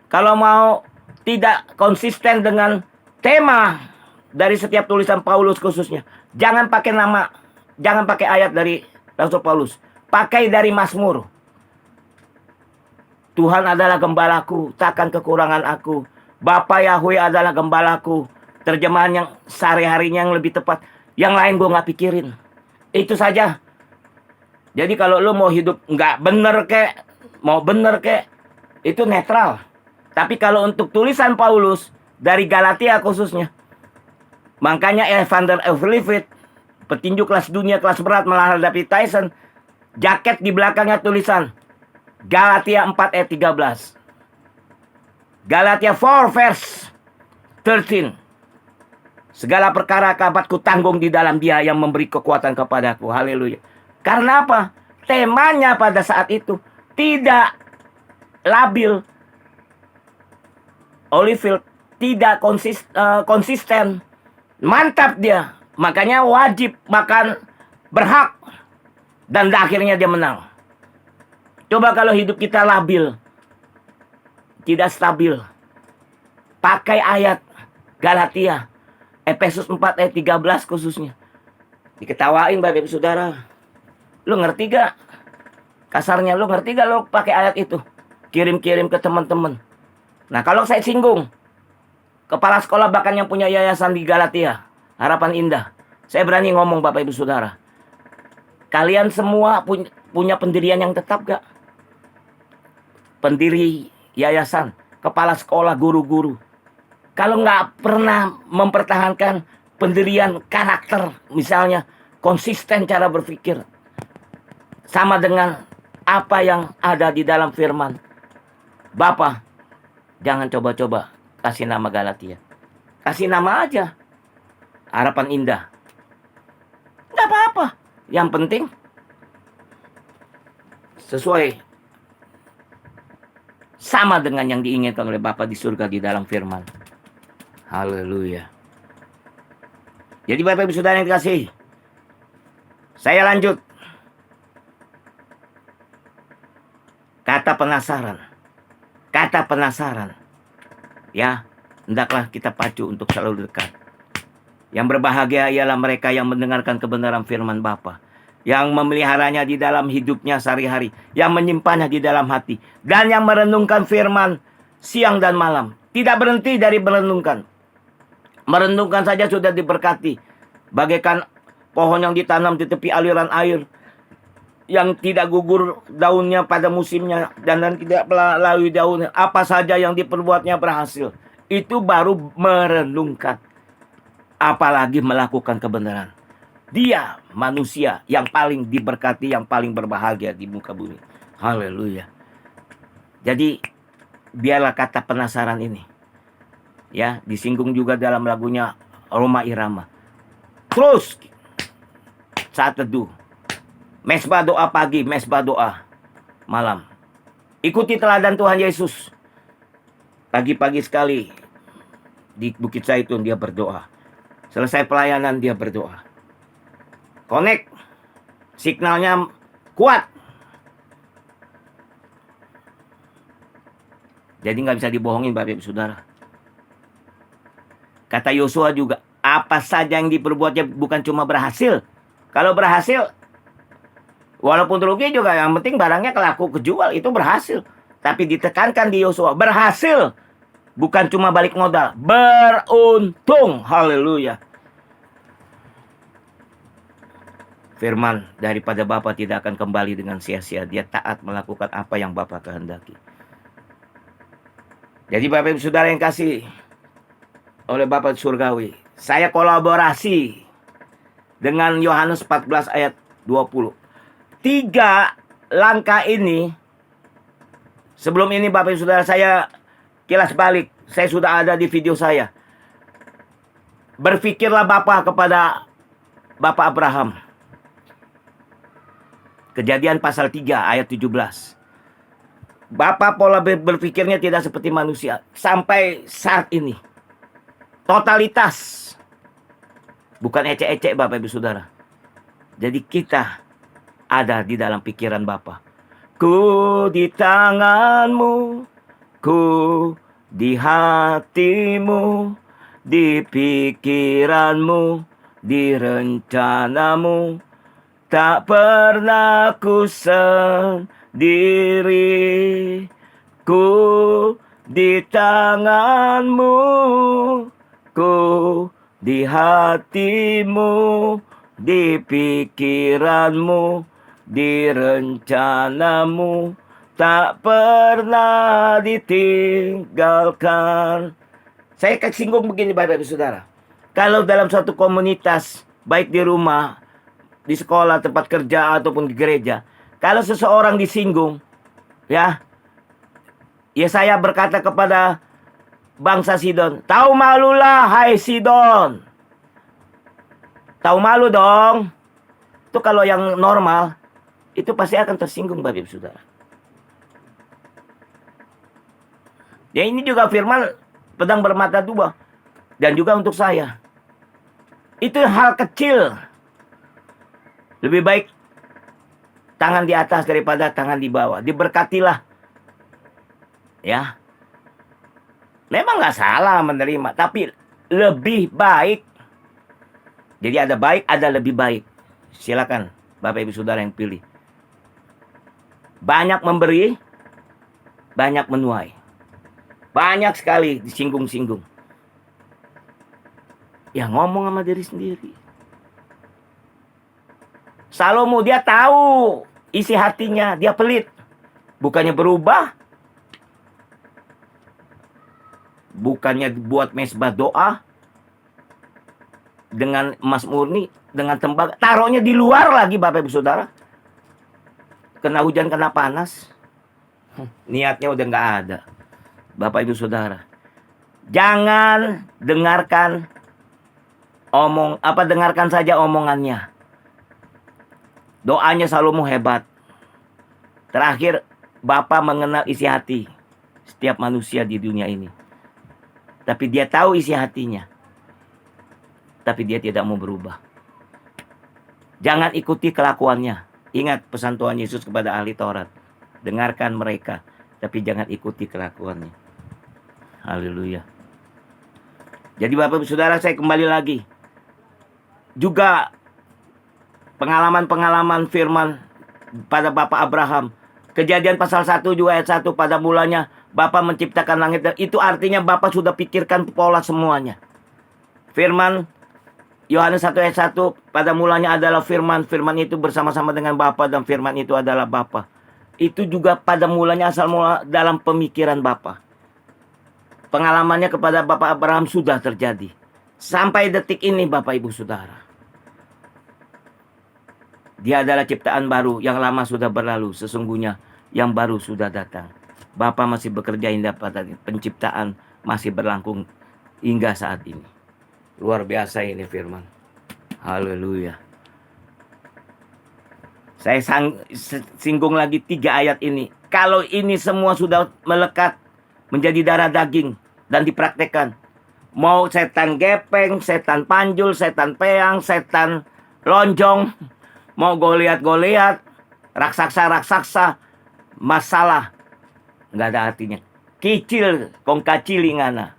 Kalau mau tidak konsisten dengan tema dari setiap tulisan Paulus khususnya, jangan pakai nama, jangan pakai ayat dari Rasul Paulus. Pakai dari Mazmur. Tuhan adalah gembalaku, takkan kekurangan aku. Bapa Yahweh adalah gembalaku. Terjemahan yang sehari-harinya yang lebih tepat. Yang lain gue gak pikirin. Itu saja. Jadi kalau lo mau hidup gak bener kek, mau bener kek, itu netral. Tapi kalau untuk tulisan Paulus dari Galatia khususnya, makanya Evander Evelivit, petinju kelas dunia kelas berat menghadapi Tyson, jaket di belakangnya tulisan Galatia 4 ayat 13. Galatia 4 verse 13. Segala perkara dapat kutanggung di dalam Dia yang memberi kekuatan kepadaku. Haleluya. Karena apa? Temanya pada saat itu tidak labil. Olifield tidak konsisten. Mantap dia. Makanya wajib makan berhak. Dan akhirnya dia menang. Coba kalau hidup kita labil, tidak stabil, pakai ayat Galatia, Efesus 4 ayat 13 khususnya. Diketawain Bapak Ibu Saudara. Lu ngerti gak? Kasarnya lu ngerti gak lu pakai ayat itu? Kirim-kirim ke teman-teman. Nah kalau saya singgung, kepala sekolah bahkan yang punya yayasan di Galatia, Harapan Indah, saya berani ngomong Bapak Ibu Saudara. Kalian semua punya pendirian yang tetap gak? Pendiri yayasan, kepala sekolah, guru-guru. Kalau nggak pernah mempertahankan pendirian karakter, misalnya konsisten cara berpikir, sama dengan apa yang ada di dalam firman, Bapak, jangan coba-coba kasih nama Galatia. Kasih nama aja, Harapan Indah. Nggak apa-apa. Yang penting, sesuai sama dengan yang diinginkan oleh Bapa di surga di dalam firman. Haleluya. Jadi Bapak Ibu Saudara yang dikasihi, saya lanjut. Kata penasaran. Kata penasaran. Ya, hendaklah kita pacu untuk selalu dekat. Yang berbahagia ialah mereka yang mendengarkan kebenaran firman Bapa, yang memeliharanya di dalam hidupnya sehari-hari, yang menyimpannya di dalam hati, dan yang merenungkan firman siang dan malam. Tidak berhenti dari merenungkan. Merenungkan saja sudah diberkati. Bagaikan pohon yang ditanam di tepi aliran air, yang tidak gugur daunnya pada musimnya, dan tidak melalui daunnya. Apa saja yang diperbuatnya berhasil. Itu baru merenungkan. Apalagi melakukan kebenaran. Dia manusia yang paling diberkati, yang paling berbahagia di muka bumi. Haleluya. Jadi biarlah kata penasaran ini, ya, disinggung juga dalam lagunya Roma Irama. Terus saat teduh, mesbah doa pagi, mesbah doa malam. Ikuti teladan Tuhan Yesus. Pagi-pagi sekali di Bukit Zaitun dia berdoa. Selesai pelayanan dia berdoa. Connect. Signalnya kuat. Jadi nggak bisa dibohongin Bapak Ibu Saudara. Kata Yosua juga, apa saja yang diperbuatnya bukan cuma berhasil. Kalau berhasil, walaupun rugi juga yang penting barangnya kelaku kejual, itu berhasil. Tapi ditekankan di Yosua, berhasil. Bukan cuma balik modal, beruntung. Haleluya. Firman daripada Bapa tidak akan kembali dengan sia-sia. Dia taat melakukan apa yang Bapa kehendaki. Jadi Bapak Ibu Saudara yang kasih oleh Bapa Surgawi, saya kolaborasi dengan Yohanes 14 ayat 20. 3 langkah ini, sebelum ini Bapak Ibu Saudara saya kilas balik, saya sudah ada di video saya. Berpikirlah Bapa kepada Bapak Abraham. Kejadian pasal 3 ayat 17. Bapak pola berpikirnya tidak seperti manusia. Sampai saat ini. Totalitas. Bukan ecek-ecek Bapak Ibu Saudara. Jadi kita ada di dalam pikiran Bapa. Ku di tanganmu. Ku di hatimu. Di pikiranmu. Di rencanamu. Tak pernah ku sendiri, ku di tanganmu, ku di hatimu, di pikiranmu, di rencanamu, tak pernah ditinggalkan. Saya singgung begini Bapak Ibu Saudara. Kalau dalam suatu komunitas, baik di rumah, di sekolah, tempat kerja, ataupun di gereja, kalau seseorang disinggung, ya saya berkata kepada bangsa Sidon, tahu malulah hai Sidon. Tahu malu dong. Itu kalau yang normal, itu pasti akan tersinggung Bapak Ibu Saudara. Ya ini juga firman pedang bermata dua. Dan juga untuk saya. Itu hal kecil. Lebih baik tangan di atas daripada tangan di bawah. Diberkatilah. Ya. Memang nggak salah menerima. Tapi lebih baik. Jadi ada baik, ada lebih baik. Silakan Bapak Ibu Saudara yang pilih. Banyak memberi. Banyak menuai. Banyak sekali disinggung-singgung. Ya ngomong sama diri sendiri. Salomo dia tahu isi hatinya, dia pelit. Bukannya berubah. Bukannya buat mesbah doa. Dengan emas murni, dengan tembaga. Taruhnya di luar lagi Bapak Ibu Saudara. Kena hujan, kena panas. Niatnya udah nggak ada. Bapak Ibu Saudara. Jangan dengarkan dengarkan saja omongannya. Doanya Salomo hebat. Terakhir, Bapa mengenal isi hati setiap manusia di dunia ini. Tapi dia tahu isi hatinya. Tapi dia tidak mau berubah. Jangan ikuti kelakuannya. Ingat pesan Tuhan Yesus kepada ahli Taurat. Dengarkan mereka, tapi jangan ikuti kelakuannya. Haleluya. Jadi Bapak Ibu Saudara, saya kembali lagi. Juga pengalaman-pengalaman firman pada Bapak Abraham. Kejadian pasal 1 juga ayat 1, pada mulanya Bapa menciptakan langit. Itu artinya Bapa sudah pikirkan pola semuanya. Firman Yohanes 1 ayat 1, pada mulanya adalah firman. Firman itu bersama-sama dengan Bapa dan firman itu adalah Bapa. Itu juga pada mulanya asal mula dalam pemikiran Bapa. Pengalamannya kepada Bapak Abraham sudah terjadi. Sampai detik ini Bapak Ibu Saudara. Dia adalah ciptaan baru, yang lama sudah berlalu, sesungguhnya yang baru sudah datang. Bapa masih bekerja hingga pada penciptaan masih berlangsung hingga saat ini. Luar biasa ini firman. Haleluya. Saya singgung lagi 3 ayat ini. Kalau ini semua sudah melekat menjadi darah daging dan dipraktekkan. Mau setan gepeng, setan panjul, setan peang, setan lonjong, mau Goliat, raksasa-raksasa, masalah nggak ada artinya. Kicil kong kacili ngana.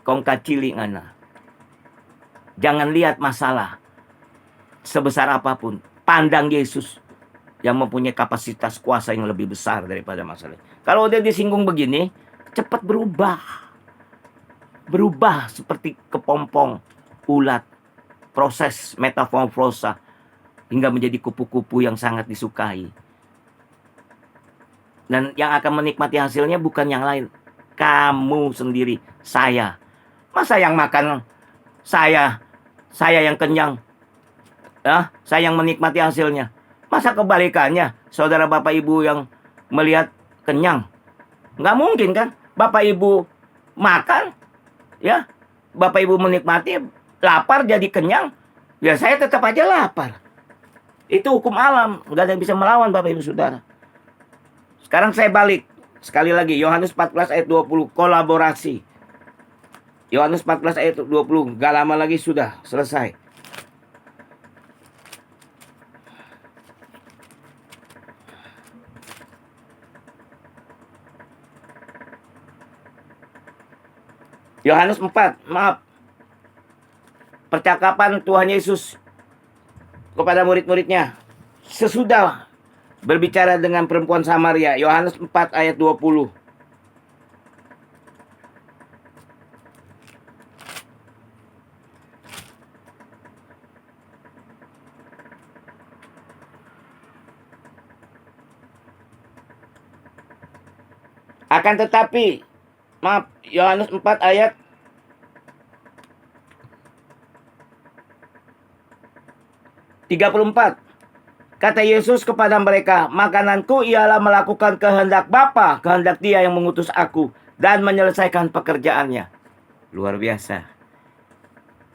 Kong kacili ngana. Jangan lihat masalah sebesar apapun. Pandang Yesus yang mempunyai kapasitas kuasa yang lebih besar daripada masalah. Kalau dia disinggung begini, cepat berubah. Berubah seperti kepompong ulat. Proses metamorfosa hingga menjadi kupu-kupu yang sangat disukai. Dan yang akan menikmati hasilnya bukan yang lain. Kamu sendiri, saya. Masa yang makan saya yang kenyang. Ya, saya yang menikmati hasilnya. Masa kebalikannya, saudara bapak ibu yang melihat kenyang. Nggak mungkin kan? Bapak ibu makan, ya, bapak ibu menikmati, lapar jadi kenyang. Ya saya tetap aja lapar. Itu hukum alam, nggak ada yang bisa melawan bapak ibu saudara. Sekarang saya balik. Sekali lagi, Yohanes 14 ayat 20, kolaborasi. Yohanes 14 ayat 20, gak lama lagi sudah selesai. Yohanes 4, maaf. Percakapan Tuhan Yesus kepada murid-muridnya sesudah berbicara dengan perempuan Samaria. Yohanes 4 ayat 20. Akan tetapi, maaf, Yohanes 4 ayat 34. Kata Yesus kepada mereka, makananku ialah melakukan kehendak Bapa, kehendak Dia yang mengutus aku, dan menyelesaikan pekerjaannya. Luar biasa.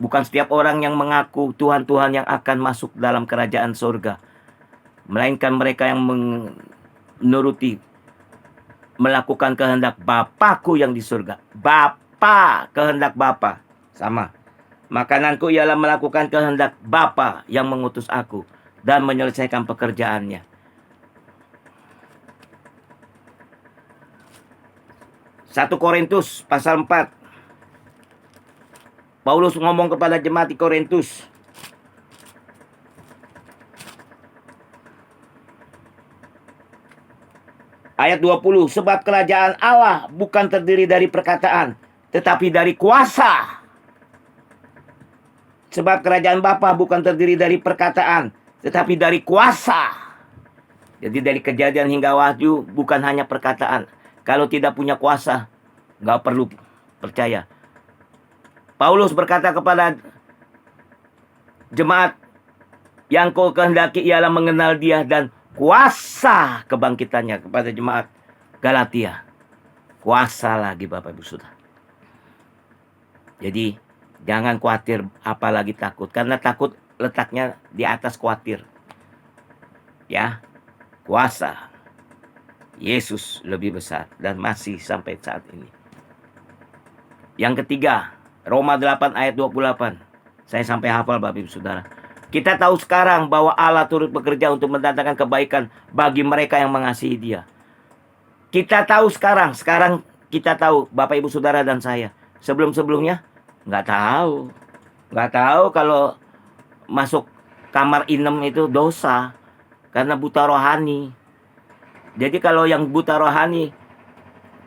Bukan setiap orang yang mengaku Tuhan-Tuhan yang akan masuk dalam kerajaan surga, melainkan mereka yang menuruti, melakukan kehendak Bapakku yang di surga. Bapa, kehendak Bapa. Sama. Makananku ialah melakukan kehendak Bapa yang mengutus aku dan menyelesaikan pekerjaannya. 1 Korintus pasal 4. Paulus ngomong kepada jemaat di Korintus. Ayat 20, sebab kerajaan Allah bukan terdiri dari perkataan, tetapi dari kuasa. Sebab kerajaan Bapa bukan terdiri dari perkataan, tetapi dari kuasa. Jadi dari Kejadian hingga Wahyu bukan hanya perkataan. Kalau tidak punya kuasa, nggak perlu percaya. Paulus berkata kepada jemaat, yang kau kehendaki ialah mengenal Dia dan kuasa kebangkitannya. Kepada jemaat Galatia, kuasa lagi Bapak Ibu Saudara. Jadi jangan khawatir, apalagi takut, karena takut letaknya di atas khawatir. Ya, kuasa Yesus lebih besar dan masih sampai saat ini. Yang ketiga, Roma 8 ayat 28. Saya sampai hafal Bapak Ibu Saudara. Kita tahu sekarang bahwa Allah turut bekerja untuk mendatangkan kebaikan bagi mereka yang mengasihi Dia. Kita tahu sekarang kita tahu Bapak Ibu Saudara dan saya. Sebelum-sebelumnya nggak tahu. Nggak tahu kalau masuk kamar inem itu dosa karena buta rohani. Jadi kalau yang buta rohani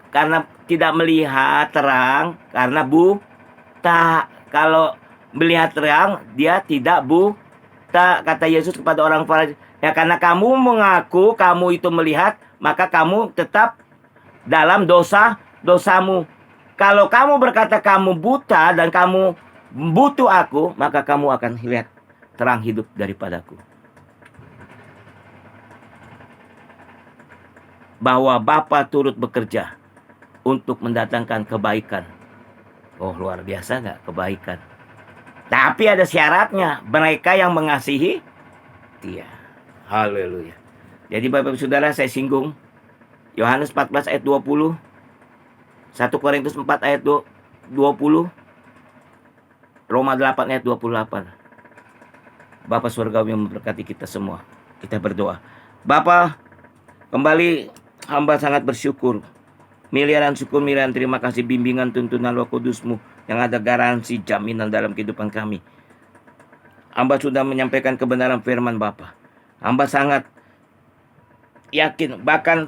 karena tidak melihat terang, karena buta. Kalau melihat terang, dia tidak buta. Kata Yesus kepada orang Farisi, ya karena kamu mengaku kamu itu melihat, maka kamu tetap dalam dosamu. Kalau kamu berkata kamu buta dan kamu butuh aku, maka kamu akan lihat terang hidup daripadaku. Bahwa Bapa turut bekerja untuk mendatangkan kebaikan. Oh, luar biasa nggak kebaikan? Tapi ada syaratnya, mereka yang mengasihi Dia. Haleluya. Jadi Bapak Saudara, saya singgung Yohanes 14 ayat 20, 1 Korintus 4 ayat 20, Roma 8 ayat 28. Bapa surgawi memberkati kita semua. Kita berdoa. Bapa, kembali hamba sangat bersyukur Miliaran syukur, miliaran terima kasih bimbingan tuntunan Roh Kudus-Mu yang ada garansi jaminan dalam kehidupan kami. Hamba sudah menyampaikan kebenaran firman Bapa. Hamba sangat yakin, bahkan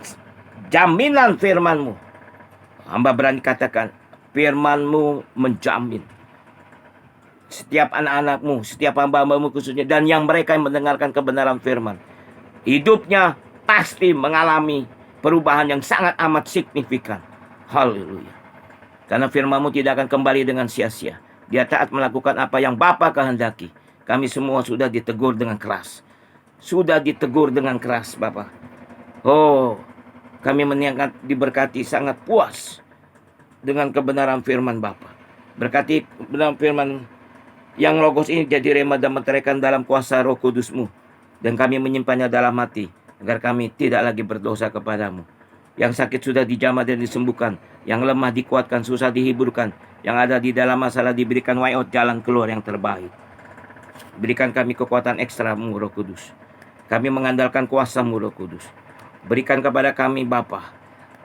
jaminan firman-Mu. Hamba berani katakan, firman-Mu menjamin setiap anak-anak-Mu, setiap hamba-hamba-Mu khususnya, dan yang mereka yang mendengarkan kebenaran firman, hidupnya pasti mengalami perubahan yang sangat amat signifikan. Haleluya. Karena firman-Mu tidak akan kembali dengan sia-sia. Dia taat melakukan apa yang Bapa kehendaki. Kami semua sudah ditegur dengan keras. Sudah ditegur dengan keras, Bapa. Oh, kami mengingat diberkati, sangat puas dengan kebenaran firman Bapa. Berkati kebenaran firman yang logos ini jadi rema dan meteraikan dalam kuasa Roh Kudus-Mu. Dan kami menyimpannya dalam hati, agar kami tidak lagi berdosa kepadamu. Yang sakit sudah dijamah dan disembuhkan, yang lemah dikuatkan, susah dihiburkan, yang ada di dalam masalah diberikan way out, jalan keluar yang terbaik. Berikan kami kekuatan ekstra-Mu, Roh Kudus. Kami mengandalkan kuasa-Mu, Roh Kudus. Berikan kepada kami, Bapa.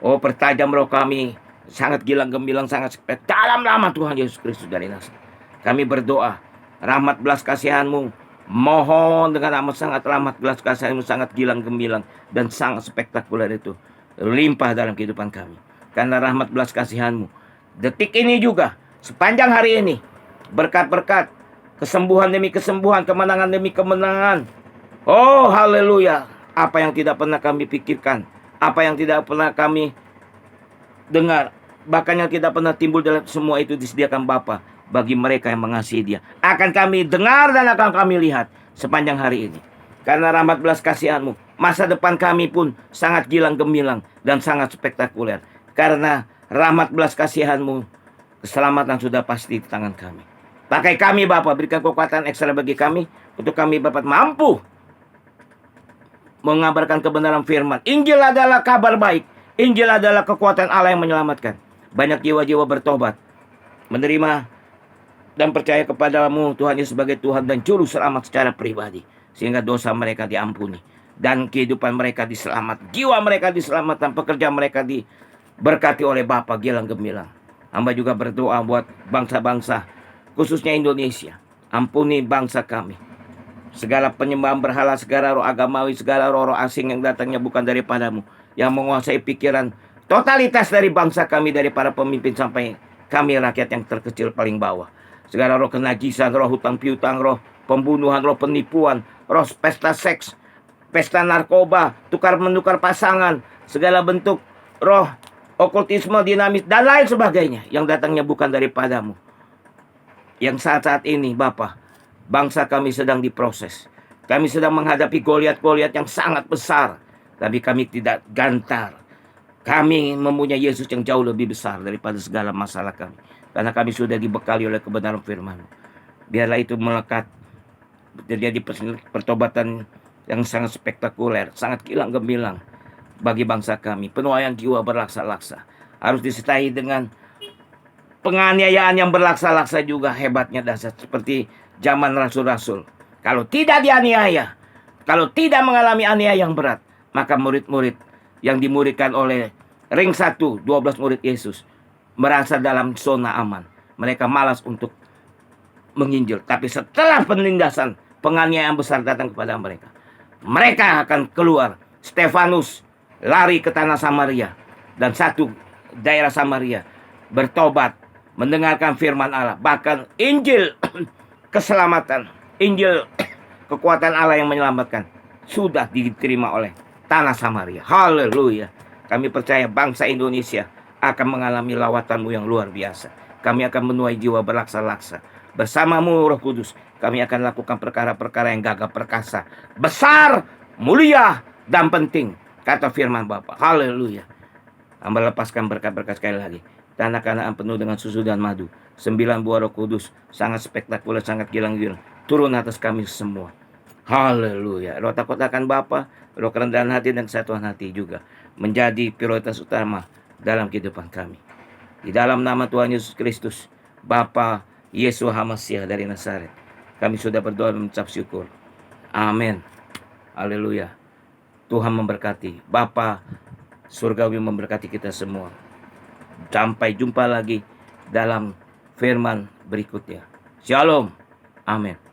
Oh, pertajam roh kami, sangat gilang gemilang, sangat spek dalam nama Tuhan Yesus Kristus dari Nazaret. Kami berdoa, rahmat belas kasihan-Mu, mohon dengan amat sangat rahmat belas kasihan-Mu, sangat gilang gemilang dan sangat spektakuler itu limpah dalam kehidupan kami. Karena rahmat belas kasihan-Mu, detik ini juga, sepanjang hari ini, berkat-berkat, kesembuhan demi kesembuhan, kemenangan demi kemenangan. Oh, haleluya. Apa yang tidak pernah kami pikirkan, apa yang tidak pernah kami dengar, bahkan yang tidak pernah timbul dalam semua itu disediakan Bapa bagi mereka yang mengasihi Dia. Akan kami dengar dan akan kami lihat sepanjang hari ini. Karena rahmat belas kasihan-Mu, masa depan kami pun sangat gilang gemilang dan sangat spektakuler. Karena rahmat belas kasihan-Mu, keselamatan sudah pasti di tangan kami. Pakai kami, Bapa, berikan kekuatan ekstra bagi kami untuk kami dapat mampu mengabarkan kebenaran firman. Injil adalah kabar baik. Injil adalah kekuatan Allah yang menyelamatkan. Banyak jiwa-jiwa bertobat, menerima dan percaya kepadamu Tuhan Yesus sebagai Tuhan dan Juru Selamat secara pribadi, sehingga dosa mereka diampuni dan kehidupan mereka diselamat, jiwa mereka diselamatkan, pekerjaan mereka diberkati oleh Bapa gilang gemilang. Hamba juga berdoa buat bangsa-bangsa, khususnya Indonesia. Ampuni bangsa kami, segala penyembahan berhala, segala roh agamawi, segala roh-roh asing yang datangnya bukan daripadamu, yang menguasai pikiran totalitas dari bangsa kami, dari para pemimpin sampai kami rakyat yang terkecil paling bawah. Segala roh kenajisan, roh hutang piutang, roh pembunuhan, roh penipuan, roh pesta seks, pesta narkoba, tukar-menukar pasangan, segala bentuk roh okultisme, dinamis, dan lain sebagainya yang datangnya bukan daripadamu. Yang saat-saat ini, Bapa, bangsa kami sedang diproses. Kami sedang menghadapi Goliat-Goliat yang sangat besar. Tapi kami tidak gentar. Kami mempunyai Yesus yang jauh lebih besar daripada segala masalah kami. Karena kami sudah dibekali oleh kebenaran firman. Biarlah itu melekat. Terjadi pertobatan yang sangat spektakuler, sangat gilang gemilang bagi bangsa kami. Penuaian jiwa berlaksa-laksa. Harus disertai dengan penganiayaan yang berlaksa-laksa juga, hebatnya dasar seperti zaman rasul-rasul. Kalau tidak dianiaya, kalau tidak mengalami aniaya yang berat, maka murid-murid yang dimuridkan oleh ring 1, 12 murid Yesus merasa dalam zona aman. Mereka malas untuk menginjil. Tapi setelah penindasan, penganiayaan besar datang kepada mereka, mereka akan keluar. Stefanus lari ke tanah Samaria, dan satu daerah Samaria bertobat, mendengarkan firman Allah. Bahkan Injil keselamatan, Injil kekuatan Allah yang menyelamatkan sudah diterima oleh tanah Samaria. Haleluya. Kami percaya bangsa Indonesia akan mengalami lawatan-Mu yang luar biasa. Kami akan menuai jiwa berlaksa-laksa. Bersama-Mu Roh Kudus, kami akan lakukan perkara-perkara yang gagah perkasa, besar, mulia, dan penting, kata firman Bapa. Haleluya. Hamba lepaskan berkat-berkat sekali lagi. Tanah Kanaan penuh dengan susu dan madu. 9 buah Roh Kudus, sangat spektakuler, sangat gilang-gilang, turun atas kami semua. Haleluya. Roh takut akan Bapa, roh kerendahan hati dan kesatuan hati juga menjadi prioritas utama dalam kehidupan kami. Di dalam nama Tuhan Yesus Kristus, Bapa Yesus HaMasiah dari Nazaret, kami sudah berdoa dan mengucap syukur. Amin. Haleluya. Tuhan memberkati. Bapa surgawi memberkati kita semua. Sampai jumpa lagi dalam firman berikutnya. Shalom. Amin.